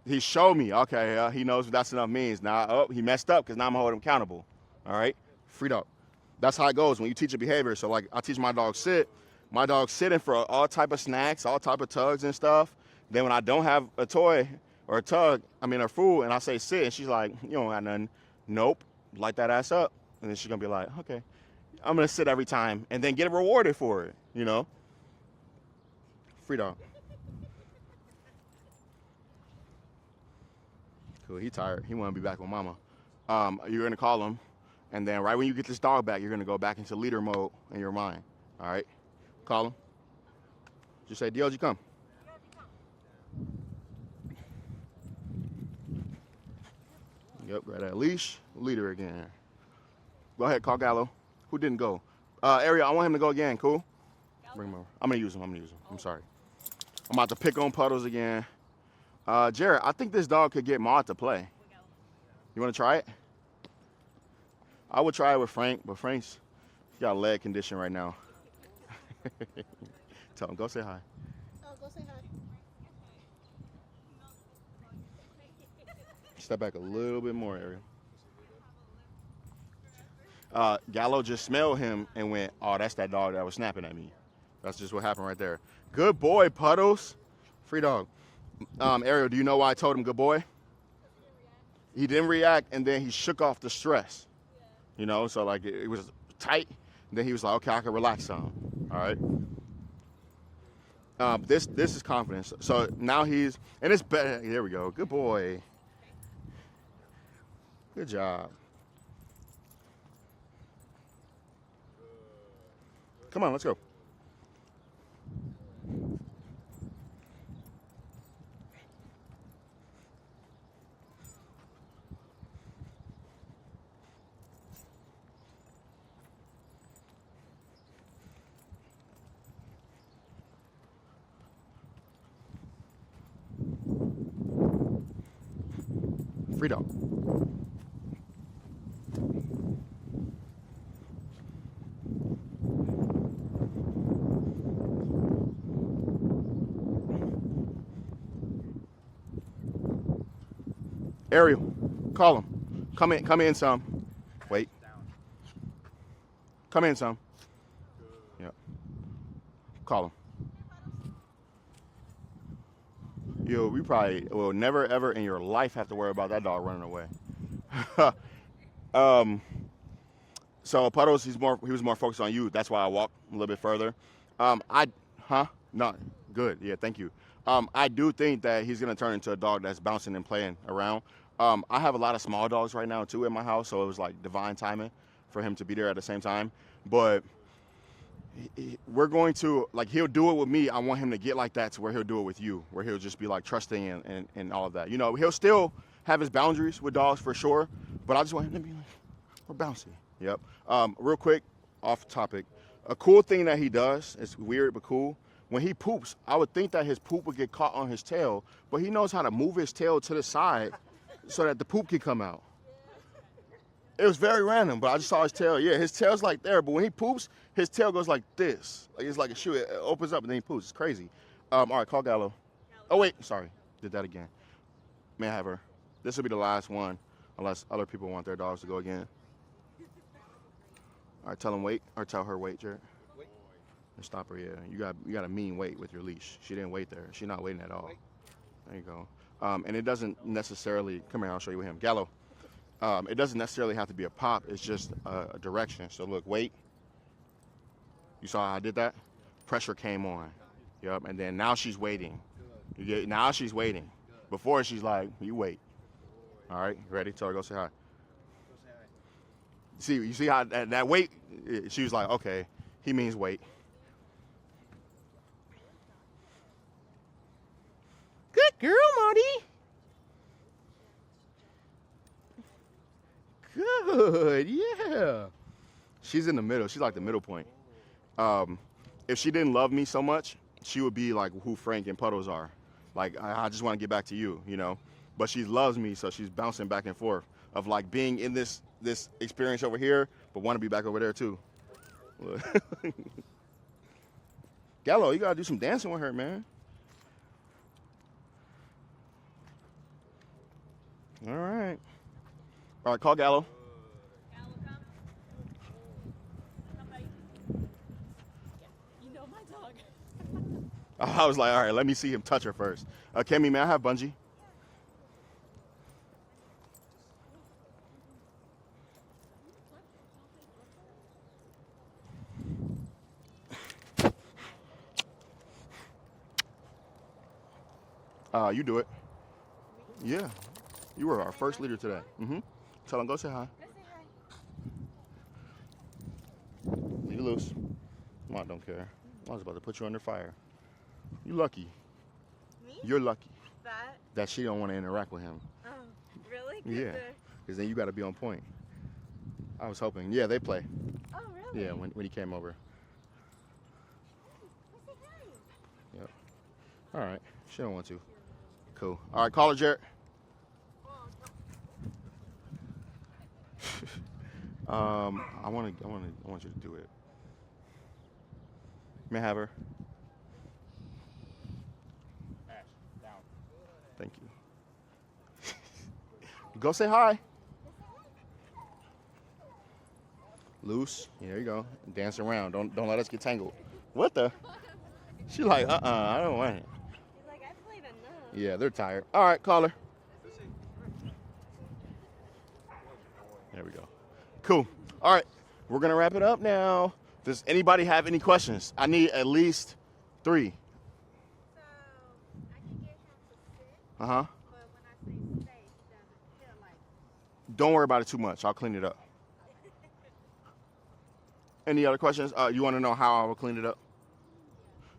He showed me, okay, he knows what that's enough means. Now, oh, he messed up because now I'm going to hold him accountable. All right? Free dog. That's how it goes when you teach a behavior. So, like, I teach my dog sit. My dog's sitting for all type of snacks, all type of tugs and stuff. Then when I don't have a toy or a tug, or food, and I say sit, and she's like, you don't got nothing. Nope. Light that ass up. And then she's going to be like, okay, I'm going to sit every time and then get rewarded for it, you know? Free dog. Cool, he tired. He want to be back with mama. You're going to call him, and then right when you get this dog back, you're going to go back into leader mode in your mind. All right? Call him. Just say, DLG, come. Yep, grab that leash. Leader again. Go ahead, call Gallo. Who didn't go? Ariel, I want him to go again. Cool? Bring him over. I'm going to use him. I'm sorry. I'm about to pick on Puddles again. Jared, I think this dog could get Maud to play. You want to try it? I would try it with Frank, but Frank's got a leg condition right now. Tell him, go say hi. Oh, go say hi. Step back a little bit more, Ariel. Gallo just smelled him and went, oh, that's that dog that was snapping at me. That's just what happened right there. Good boy, Puddles. Free dog. Ariel, do you know why I told him good boy? He didn't react, and then he shook off the stress. You know, so like it was tight. And then he was like, okay, I can relax some. All right. This is confidence. So now he's, and it's better. There we go. Good boy. Good job. Come on, let's go. Free dog. Ariel, call him. Come in some. Wait. Come in some. Yep. Call him. We probably will never ever in your life have to worry about that dog running away. So Puddles, he was more focused on you. That's why I walked a little bit further. No, good. Yeah, thank you. I do think that he's gonna turn into a dog that's bouncing and playing around. I have a lot of small dogs right now too in my house, so it was like divine timing for him to be there at the same time. But we're going to, like, he'll do it with me. I want him to get like that to where he'll do it with you, where he'll just be like trusting and all of that. You know, he'll still have his boundaries with dogs for sure, but I just want him to be like, we're bouncy. Yep. Real quick, off topic. A cool thing that he does, it's weird but cool, when he poops, I would think that his poop would get caught on his tail, but he knows how to move his tail to the side so that the poop can come out. It was very random, but I just saw his tail. Yeah, his tail's like there, but when he poops, his tail goes like this. Like it's like a shoe. It opens up and then he poops. It's crazy. All right, call Gallo. Oh, wait. Sorry. Did that again. May I have her? This will be the last one, unless other people want their dogs to go again. All right, tell him wait, or tell her wait, Jared. Wait. And stop her, yeah. You got a mean wait with your leash. She didn't wait there. She's not waiting at all. There you go. And it doesn't necessarily, come here, I'll show you with him. Gallo. It doesn't necessarily have to be a pop. It's just a direction. So look, wait. You saw how I did that? Pressure came on. Yep. And then now she's waiting. Now she's waiting. Before she's like, you wait. All right. Ready? Tell her go say hi. See, you see how that wait? She was like, okay, he means wait. Good girl, Marty. Good, yeah. She's in the middle. She's like the middle point. If she didn't love me so much, she would be like who Frank and Puddles are. Like, I just want to get back to you, you know? but she loves me, so she's bouncing back and forth of like being in this experience over here, but want to be back over there too. Gallo, you gotta do some dancing with her, man. All right. All right, call Gallo. Gallo, come. Come, buddy. Yeah, you know my dog. I was like, all right, let me see him touch her first. Kemi, may I have Bungie? You do it. Yeah. You were our first leader today. Mm-hmm. Tell him, go say hi. Go say hi. Leave it loose. Mom don't care. I was about to put you under fire. You lucky. Me? You're lucky That? that she don't want to interact with him. Oh, really? Yeah. Because then you got to be on point. I was hoping. Yeah, they play. Oh, really? Yeah, when he came over. Go say hi. Yep. All right. She don't want to. Cool. All right, call her, Jared. I want you to do it. May I have her? Ash, down. Thank you. Go say hi. Loose. Yeah, there you go. Dance around. Don't let us get tangled. What the? She like, I don't want it. He's like, I played enough. Yeah, they're tired. All right, call her. There we go. Cool. All right, we're gonna wrap it up now. Does anybody have any questions? I need at least 3. So I can get him to sit, Uh-huh. but when I say stay, he doesn't feel like. Don't worry about it too much. I'll clean it up. Any other questions? You want to know how I will clean it up?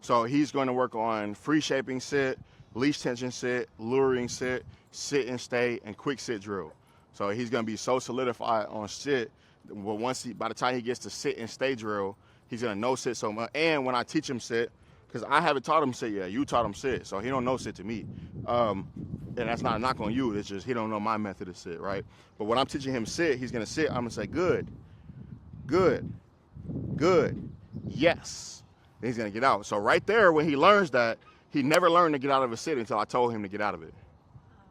So he's going to work on free shaping sit, leash tension sit, luring sit, sit and stay, and quick sit drill. So he's going to be so solidified on sit. Well, by the time he gets to sit and stay drill, he's going to know sit so much. And when I teach him sit, because I haven't taught him sit yet, you taught him sit, so he don't know sit to me. And that's not a knock on you. It's just he don't know my method of sit, right? But when I'm teaching him sit, he's going to sit. I'm going to say, good, good, good, yes. And he's going to get out. So right there, when he learns that, he never learned to get out of a sit until I told him to get out of it.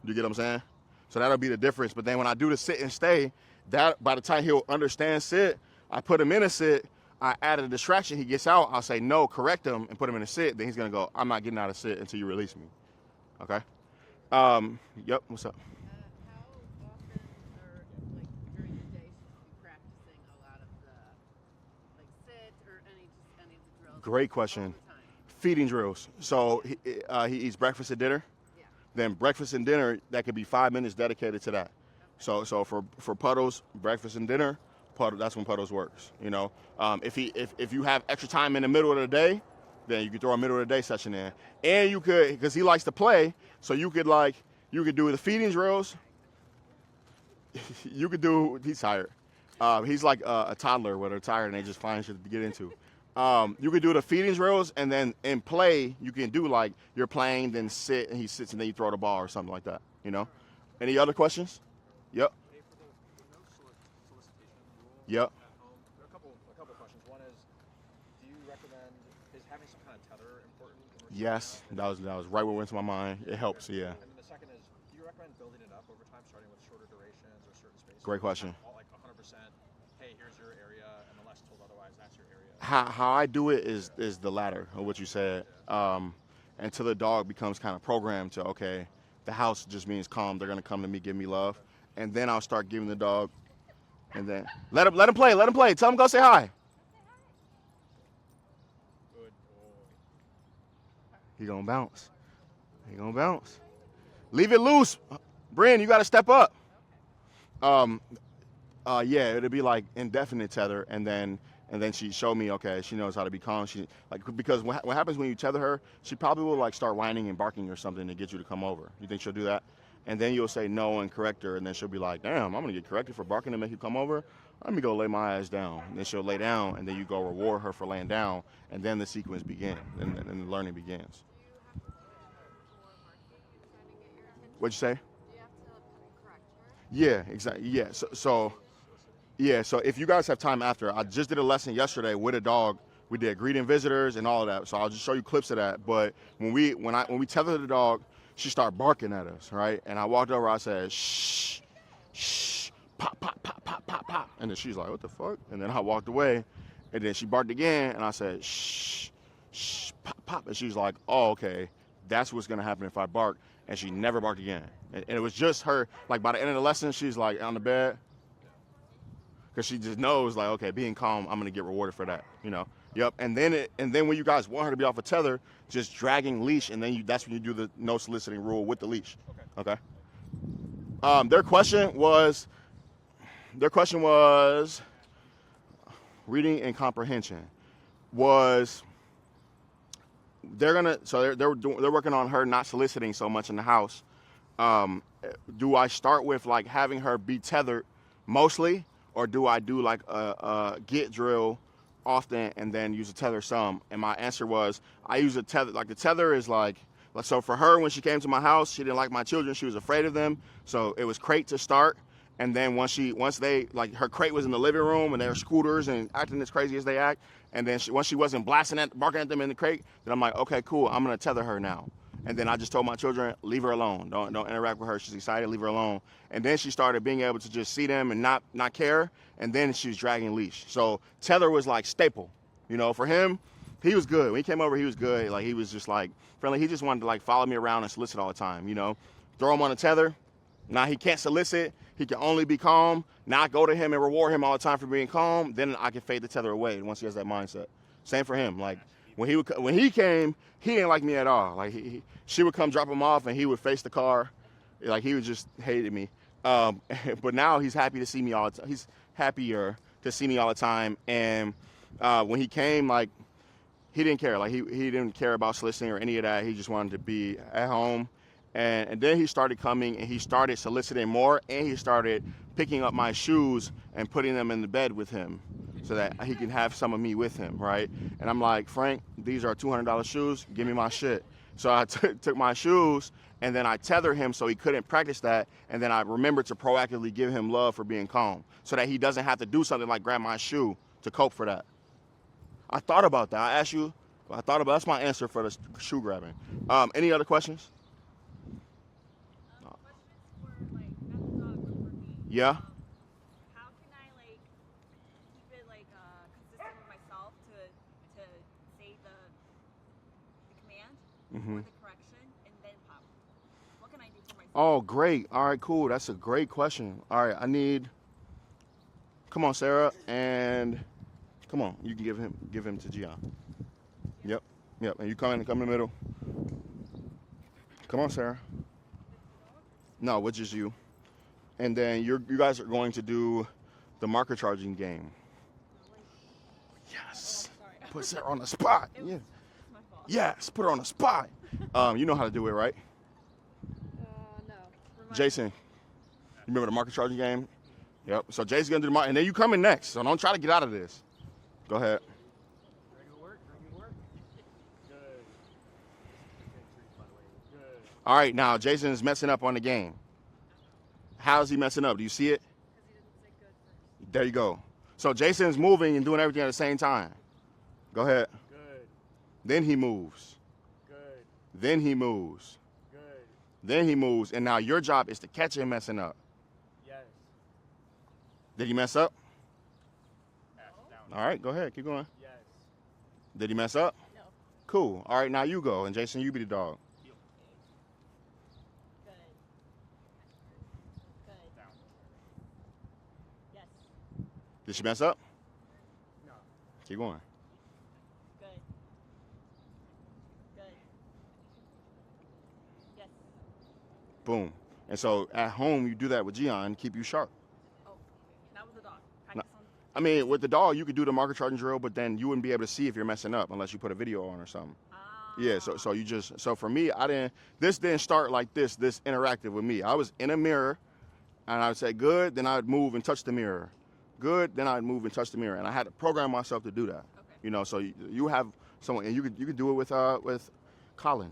You get what I'm saying? So that'll be the difference. But then when I do the sit and stay, that by the time he'll understand sit, I put him in a sit, I add a distraction, he gets out, I'll say no, correct him, and put him in a sit. Then he's going to go, I'm not getting out of sit until you release me. Okay? Yep, what's up? How often, or like during the day, should you be practicing a lot of the like sit or any of the drills? Great question. All the time? Feeding drills. So he eats breakfast and dinner. Yeah. Then breakfast and dinner, that could be 5 minutes dedicated to that. So for Puddles, breakfast and dinner, that's when Puddles works. You know, if you have extra time in the middle of the day, then you could throw a middle of the day session in, and you could, because he likes to play, so you could do the feeding drills. You could do. He's tired. He's like a toddler where they're tired and they just find shit to get into. You could do the feeding drills, and then in play you can do like you're playing, then sit, and he sits, and then you throw the ball or something like that. You know. Any other questions? Yep. Hey, for the no solicitation rule Yep. at home, there are a couple questions. One is, do you recommend, is having some kind of tether important? when we're Yes, starting out? that was right what went to my mind. It helps, yeah. And then the second is, do you recommend building it up over time, starting with shorter durations or certain spaces? Great question. All like 100%, hey, here's your area, and unless told otherwise, that's your area. How I do it is the latter of what you said. Until the dog becomes kind of programmed to, okay, the house just means calm. They're gonna come to me, give me love, and then I'll start giving the dog, and then let him play. Let him play. Tell him go say hi. Good boy. He gonna bounce. He gonna bounce. Leave it loose, Bryn. You gotta step up. Yeah, it'll be like indefinite tether, and then she showed me, okay, she knows how to be calm. She because what happens when you tether her, she probably will like start whining and barking or something to get you to come over. You think she'll do that? And then you'll say no and correct her, and then she'll be like, damn, I'm gonna get corrected for barking to make you come over. Let me go lay my ass down. And then she'll lay down, and then you go reward her for laying down, and then the sequence begins, and the learning begins. What'd you say? Do you Yeah, exactly. Yeah. So if you guys have time after, I just did a lesson yesterday with a dog. We did greeting visitors and all of that. So I'll just show you clips of that. But when we tethered the dog, she started barking at us, right? And I walked over, I said, shh, shh, pop, pop, pop, pop, pop, pop. And then she's like, what the fuck? And then I walked away, and then she barked again, and I said, shh, shh, pop, pop. And she's like, oh, okay, that's what's gonna happen if I bark. And she never barked again. And it was just her, like by the end of the lesson, she's like on the bed, because she just knows, like, okay, being calm, I'm gonna get rewarded for that, you know. Yep. And then when you guys want her to be off a tether, just dragging leash, and then that's when you do the no soliciting rule with the leash. Okay. Their question was reading and comprehension. Was they're working on her not soliciting so much in the house. Do I start with like having her be tethered mostly, or do I do like a get drill often and then use a tether some? And my answer was I use a tether. Like the tether is like so for her, when she came to my house, she didn't like my children. She was afraid of them. So it was crate to start. And then once they like, her crate was in the living room and they were scooters and acting as crazy as they act. And then once she wasn't barking at them in the crate, then I'm like, okay, cool, I'm gonna tether her now. And then I just told my children, leave her alone. Don't interact with her. She's excited, leave her alone. And then she started being able to just see them and not care. And then she was dragging leash. So tether was like staple, you know, for him. He was good. When he came over, he was good. Like he was just like friendly. He just wanted to like follow me around and solicit all the time, you know. Throw him on a tether. Now he can't solicit. He can only be calm. Now I go to him and reward him all the time for being calm. Then I can fade the tether away once he has that mindset. Same for him. Like when he came, he didn't like me at all. Like she would come drop him off and he would face the car. Like he would just hated me. But now he's happy to see me all the time. He's happier to see me all the time. And when he came, like he didn't care. Like he didn't care about soliciting or any of that. He just wanted to be at home. And then he started coming and he started soliciting more, and he started picking up my shoes and putting them in the bed with him so that he can have some of me with him, right? And I'm like, Frank, these are $200 shoes. Give me my shit. So I took my shoes and then I tethered him so he couldn't practice that. And then I remembered to proactively give him love for being calm so that he doesn't have to do something like grab my shoe to cope for that. I thought about that. I asked you. That's my answer for the shoe grabbing. Any other questions? Yeah. How can I like keep it like consistent with myself to say the command or the correction and then pop? What can I do for myself? Oh, great. All right, cool. That's a great question. All right, come on, Sarah, and come on. You can give him to Gian. Yep. And you come in the middle. Come on, Sarah. No, which is you. And then you guys are going to do the marker charging game. Yes. Put Sarah on the spot. Yeah. Yes, put her on the spot. You know how to do it, right? No. Jason, you remember the marker charging game? Yep. So Jason's gonna do the marker, and then you come in next. So don't try to get out of this. Go ahead. Ready to work? Good. Good. All right, now Jason's messing up on the game. How's he messing up? Do you see it? Because he didn't say good first. There you go. So Jason's moving and doing everything at the same time. Go ahead. Good. Then he moves. Good. Then he moves. Good. Then he moves. And now your job is to catch him messing up. Yes. Did he mess up? Down. All right, go ahead. Keep going. Yes. Did he mess up? No. Cool. All right, now you go. And Jason, you be the dog. Good. Good. Down. Yes. Did she mess up? No. Keep going. Good. Good. Yes. Boom. And so at home, you do that with Gian, keep you sharp. Oh, not with the dog. Practice on. I mean, with the dog, you could do the marker charging drill, but then you wouldn't be able to see if you're messing up unless you put a video on or something. Yeah, so for me, this didn't start like this interactive with me. I was in a mirror, and I would say, good, then I'd move and touch the mirror. Good, then I'd move and touch the mirror. And I had to program myself to do that. Okay. You know, so you have someone, and you could do it with Colin.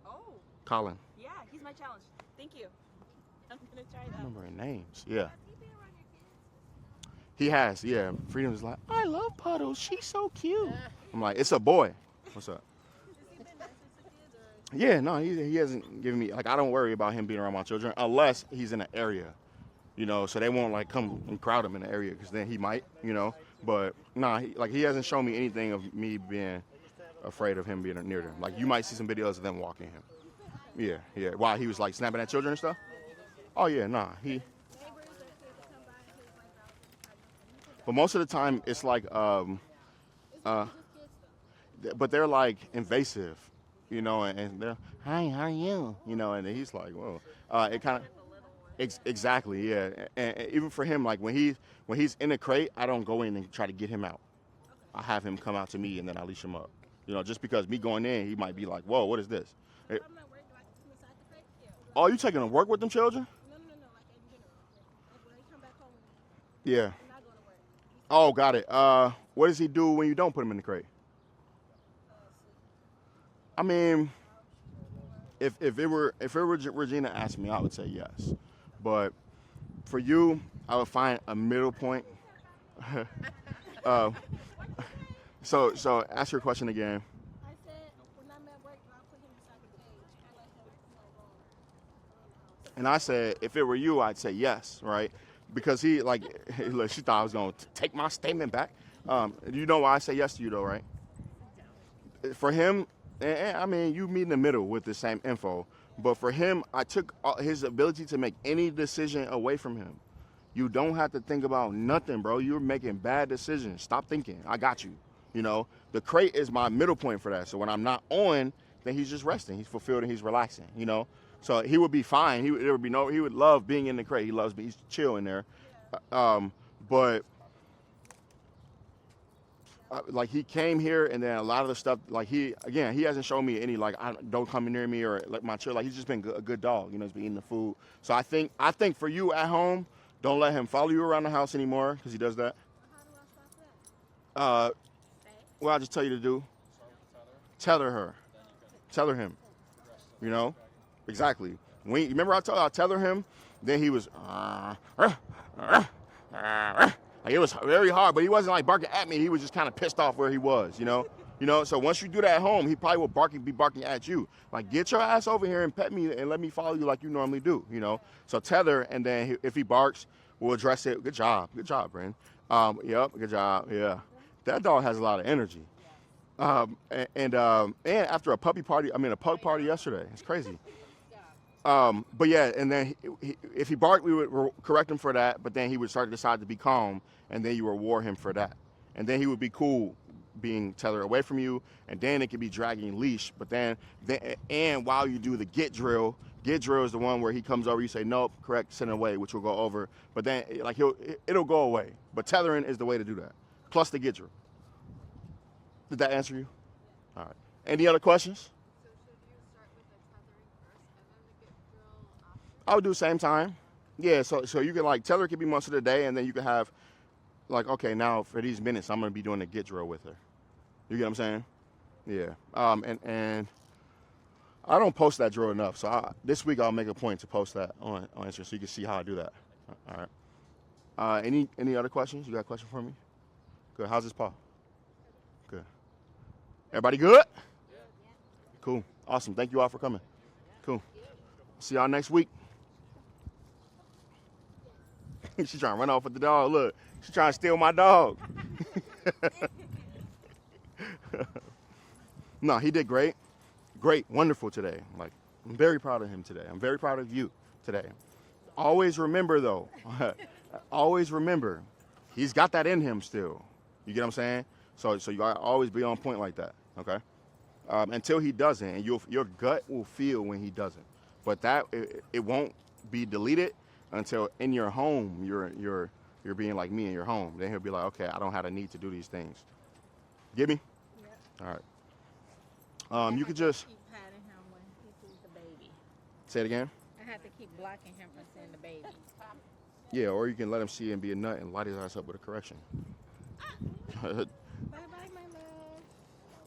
Oh. Colin. Yeah, he's my challenge. Thank you. I'm gonna right? I remember her names. Yeah. He has, yeah. Freedom is like, I love Puddles. She's so cute. I'm like, it's a boy. What's up? Yeah, no, he hasn't given me, like, I don't worry about him being around my children unless he's in an area, you know, so they won't, like, come and crowd him in the area because then he might, you know. But, nah, he hasn't shown me anything of me being afraid of him being near them. Like, you might see some videos of them walking him. Yeah, yeah. Why, he was, like, snapping at children and stuff? Oh, yeah, nah, But most of the time, it's like, but they're like invasive, you know, and they're, hi, how are you? You know, and he's like, whoa. It kind of, exactly, yeah. And even for him, like when he's in a crate, I don't go in and try to get him out. I have him come out to me and then I leash him up. You know, just because me going in, he might be like, whoa, what is this? Oh, you taking to work with them children? Yeah. Oh, got it. What does he do when you don't put him in the crate? I mean, if it were Regina asked me, I would say yes. But for you, I would find a middle point. So ask your question again. I said, when I'm at work, I'll put him beside the cage. I let him roam. And I said, if it were you, I'd say yes, right? Because he, like, look, she thought I was going to take my statement back. You know why I say yes to you, though, right? For him, I mean, you meet in the middle with the same info. But for him, I took his ability to make any decision away from him. You don't have to think about nothing, bro. You're making bad decisions. Stop thinking. I got you. You know, the crate is my middle point for that. So when I'm not on, then he's just resting. He's fulfilled and he's relaxing, you know? So he would be fine. He would love being in the crate. He loves being, he's chill in there. But like he came here and then a lot of the stuff, like he hasn't shown me any, like, don't come near me or like my chill. Like he's just been a good dog, you know, he's been eating the food. So I think for you at home, don't let him follow you around the house anymore because he does that. What I just tell you to do, tether him, you know, exactly. When remember I tether him, then he was like it was very hard, but he wasn't like barking at me. He was just kind of pissed off where he was, you know. So once you do that at home, he probably will be barking at you. Like, get your ass over here and pet me and let me follow you like you normally do, you know. So tether, and then if he barks, we'll address it. Good job, Bryn. Yep, good job. Yeah, that dog has a lot of energy. And after a pug party yesterday. It's crazy. But yeah, and then if he barked, we would correct him for that. But then he would start to decide to be calm, and then you reward him for that. And then he would be cool being tethered away from you, and then it could be dragging leash. But then while you do the get drill is the one where he comes over, you say nope, correct, send it away, which will go over. But then like it'll go away. But tethering is the way to do that. Plus the get drill. Did that answer you? All right. Any other questions? So should you start with the tethering first and then the get drill after? I would do same time. Yeah, so you can like tether could be most of the day, and then you can have like, okay, now for these minutes I'm gonna be doing a get drill with her. You get what I'm saying? Yeah. And I don't post that drill enough, so this week I'll make a point to post that on Instagram so you can see how I do that. All right. Any other questions? You got a question for me? Good. How's this paw? Good. Everybody good? Cool. Awesome. Thank you all for coming. Cool. See y'all next week. She's trying to run off with the dog. Look, she's trying to steal my dog. No, he did great. Great. Wonderful today. Like, I'm very proud of him today. I'm very proud of you today. Always remember, though. Always remember, he's got that in him still. You get what I'm saying? So you gotta always be on point like that, okay? Until he doesn't, and your gut will feel when he doesn't. But that it won't be deleted until in your home you're being like me in your home. Then he'll be like, okay, I don't have a need to do these things. Get me? Yeah. All right. You could just keep patting him when he sees the baby. Say it again. I have to keep blocking him from seeing the baby. Yeah, or you can let him see and be a nut and light his ass up with a correction. Bye bye, my love.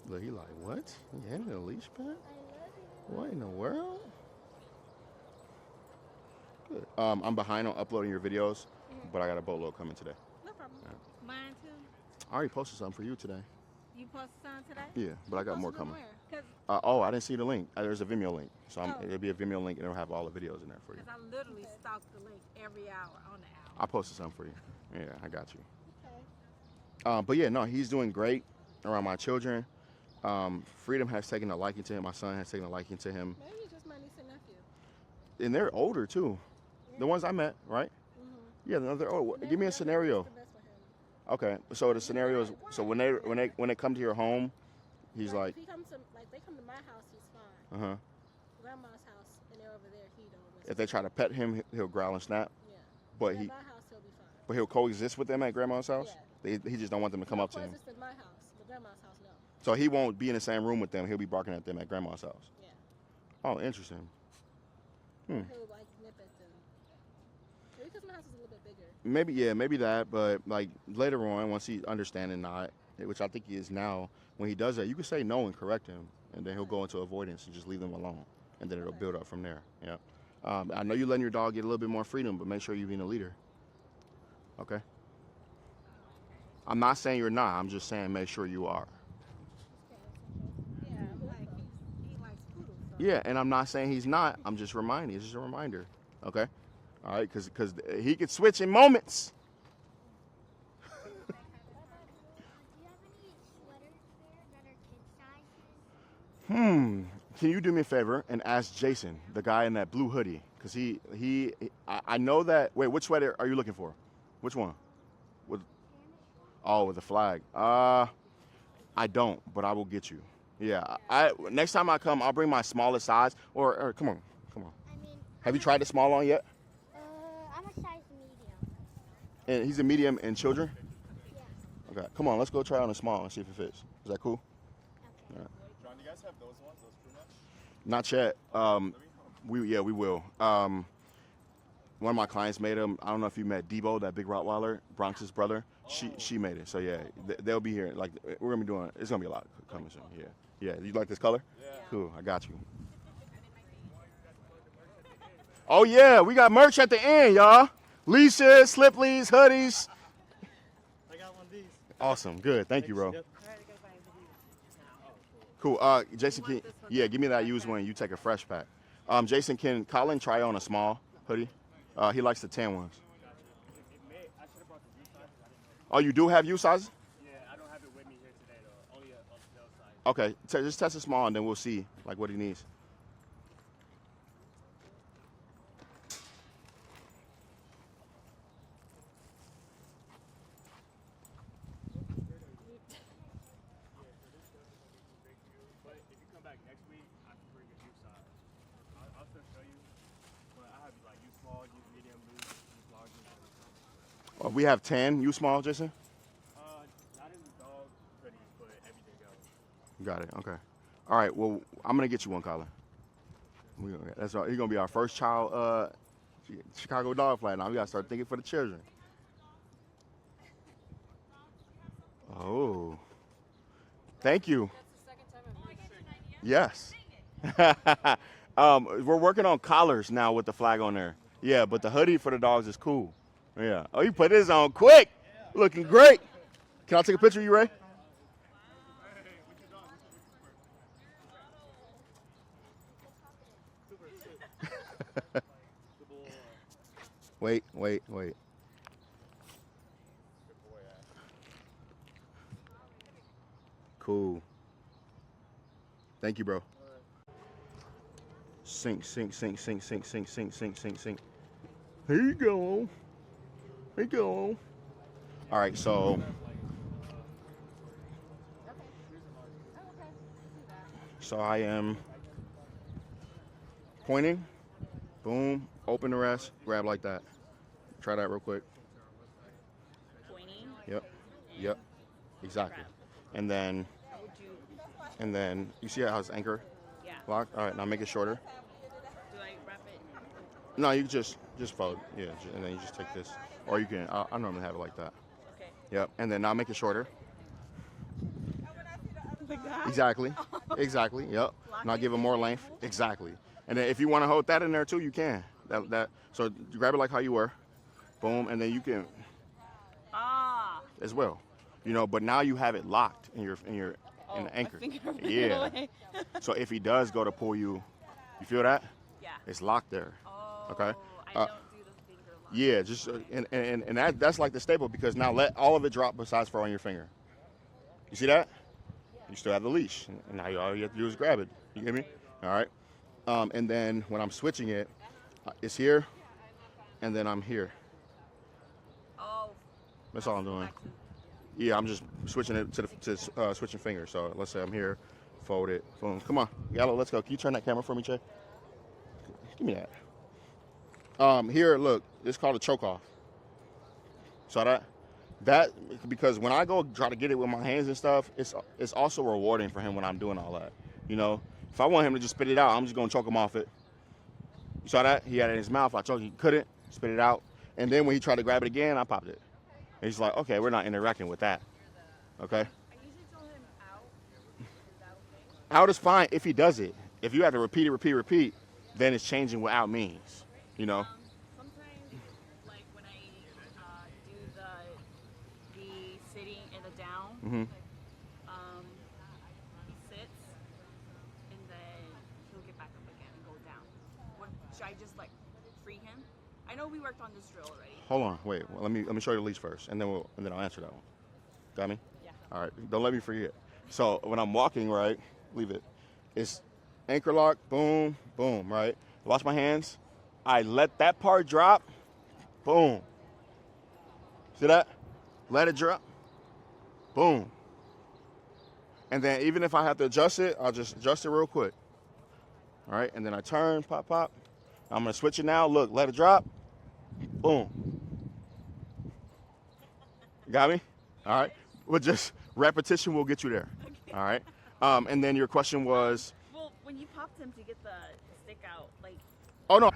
Look, he like, what? You handed a leash pet? I love you. What in the world? Good. I'm behind on uploading your videos, but I got a boatload coming today. No problem. Mine too. I already posted something for you today. You posted something today? Yeah, but I got more Posted coming. where? Cause, Oh, I didn't see the link. There's a Vimeo link, so Oh. it'll be a Vimeo link, and it'll have all the videos in there for you. 'Cause I literally stalk the link every hour on the hour. I posted something for you. Yeah, I got you. Okay. But yeah, no, he's doing great around my children. Freedom has taken a liking to him. My son has taken a liking to him, Maybe it's just my niece and nephew. and they're older too. The ones I met, right? Yeah, they're old. Give me a scenario. What's the best for him? Okay, so the scenario is so when they come to your home, he's like, if he comes to they come to my house, he's fine. uh huh. Grandma's house and they're over there, he don't. If they try to pet him, he'll growl and snap. Yeah. But At he, my house, he'll be fine. but he'll coexist with them at grandma's house. He just don't want them to come up to him. Coexist at my house, but grandma's house, no. So he won't be in the same room with them. He'll be barking at them at grandma's house. Yeah. Oh, interesting. He'll like nip at them. Maybe because my house is a little bit bigger. Maybe that. But like later on, once he understands not, which I think he is now, when he does that, you can say no and correct him, and then he'll go into avoidance and just leave them alone, and then it'll build up from there. Yeah. I know you're letting your dog get a little bit more freedom, but make sure you're being a leader. Okay. I'm not saying you're not. I'm just saying make sure you are. Yeah, like he likes poodles. So. Yeah, and I'm not saying he's not. I'm just reminding. It's just a reminder. Okay. All right, because he could switch in moments. Do you have any sweaters there that are kid sizes? Can you do me a favor and ask Jason, the guy in that blue hoodie, because I know that. Wait, which sweater are you looking for? Which one? With the flag. I don't, but I will get you. Yeah. Next time I come, I'll bring my smallest size. Or come on. I mean, Have you tried the small on yet? I'm a size medium. And he's a medium in children. Yeah. Okay. Come on, let's go try on a small and see if it fits. Is that cool? Okay. John, do you guys have those ones, those crew necks? Not yet. We will. One of my clients made them. I don't know if you met Debo, that big Rottweiler, Bronx's brother. She made it. So yeah, they'll be here. Like we're gonna be doing. It's gonna be a lot coming soon. Yeah. Yeah. You like this color? Yeah. Cool. I got you. Oh yeah, we got merch at the end, y'all. Leashes, slip leads, hoodies. I got one of these. Awesome. Good. Thank you, bro. Yep. Cool. Jason, give me that used one. You take a fresh pack. Jason, can Colin try on a small hoodie? He likes the tan ones. Oh, you do have U sizes? Yeah, I don't have it with me here today though. Only on the sales side. Okay, just test a small and then we'll see like what he needs. But if you come back next week, I can bring a U size. I'll still show you. But I have like U small, U medium, loose, U large, We have 10 U small, Jason? not in the dog hoodies, but everything else. Got it. Okay. All right. Well, I'm gonna get you one, Colin. That's right. He's gonna be our first child. Chicago dog flag. Now we gotta start thinking for the children. Oh. Thank you. Yes. We're working on collars now with the flag on there. Yeah, but the hoodie for the dogs is cool. Yeah. Oh, you put this on quick. Looking great. Can I take a picture of you, Ray? Wait. Cool. Thank you, bro. Sink. Here you go. All right, so. So I am pointing. Boom. Open the rest. Grab like that. Try that real quick. Pointing. Yep. Exactly. And then you see how it's anchor Yeah. locked? All right, now make it shorter. Do I wrap it? No, you just fold. Yeah, and then you just take this. Or you can, I normally have it like that. Okay. Yep, and then now make it shorter. Like that? Exactly, yep. Now give it more length. Exactly. And then if you want to hold that in there too, you can. So you grab it like how you were, boom, and then you can as well, you know. But now you have it locked in the anchor. Yeah. So if he does go to pull you, you feel that? Yeah. It's locked there. Oh, Okay. I don't do the finger lock. Yeah, just and that's like the staple, because now let all of it drop besides for on your finger. You see that? You still have the leash, and now all you have to do is grab it. You get me? All right. And then when I'm switching it, it's here, and then I'm here. Oh. That's all I'm doing. Yeah, I'm just switching it to switching fingers. So let's say I'm here, fold it, boom. Come on, Gallo, let's go. Can you turn that camera for me, Che? Give me that. Here, look, it's called a choke off. Saw that because when I go try to get it with my hands and stuff, it's also rewarding for him when I'm doing all that. You know, if I want him to just spit it out, I'm just gonna choke him off it. You saw that? He had it in his mouth. I choked him. He couldn't spit it out. And then when he tried to grab it again, I popped it. And he's like, okay, we're not interacting with that. Okay? I usually tell him out. Is that okay? Out is fine if he does it. If you have to repeat, then it's changing what out means. You know? Sometimes, like when I do the sitting and the down, Mm-hmm. he sits and then he'll get back up again and go down. Should I just like free him? I know we worked on this drill already. Hold on, wait. Well, let me show you the leash first, and then I'll answer that one. Got me? Yeah. All right. Don't let me forget. So when I'm walking, right, leave it. It's anchor lock, boom, boom, right. Watch my hands. I let that part drop, boom. See that? Let it drop, boom. And then even if I have to adjust it, I'll just adjust it real quick. All right, and then I turn, pop, pop. I'm gonna switch it now. Look, let it drop, boom. Got me? All right. Well, just repetition will get you there. Okay. All right. And then your question was, Well, when you popped him to get the stick out, like. oh no.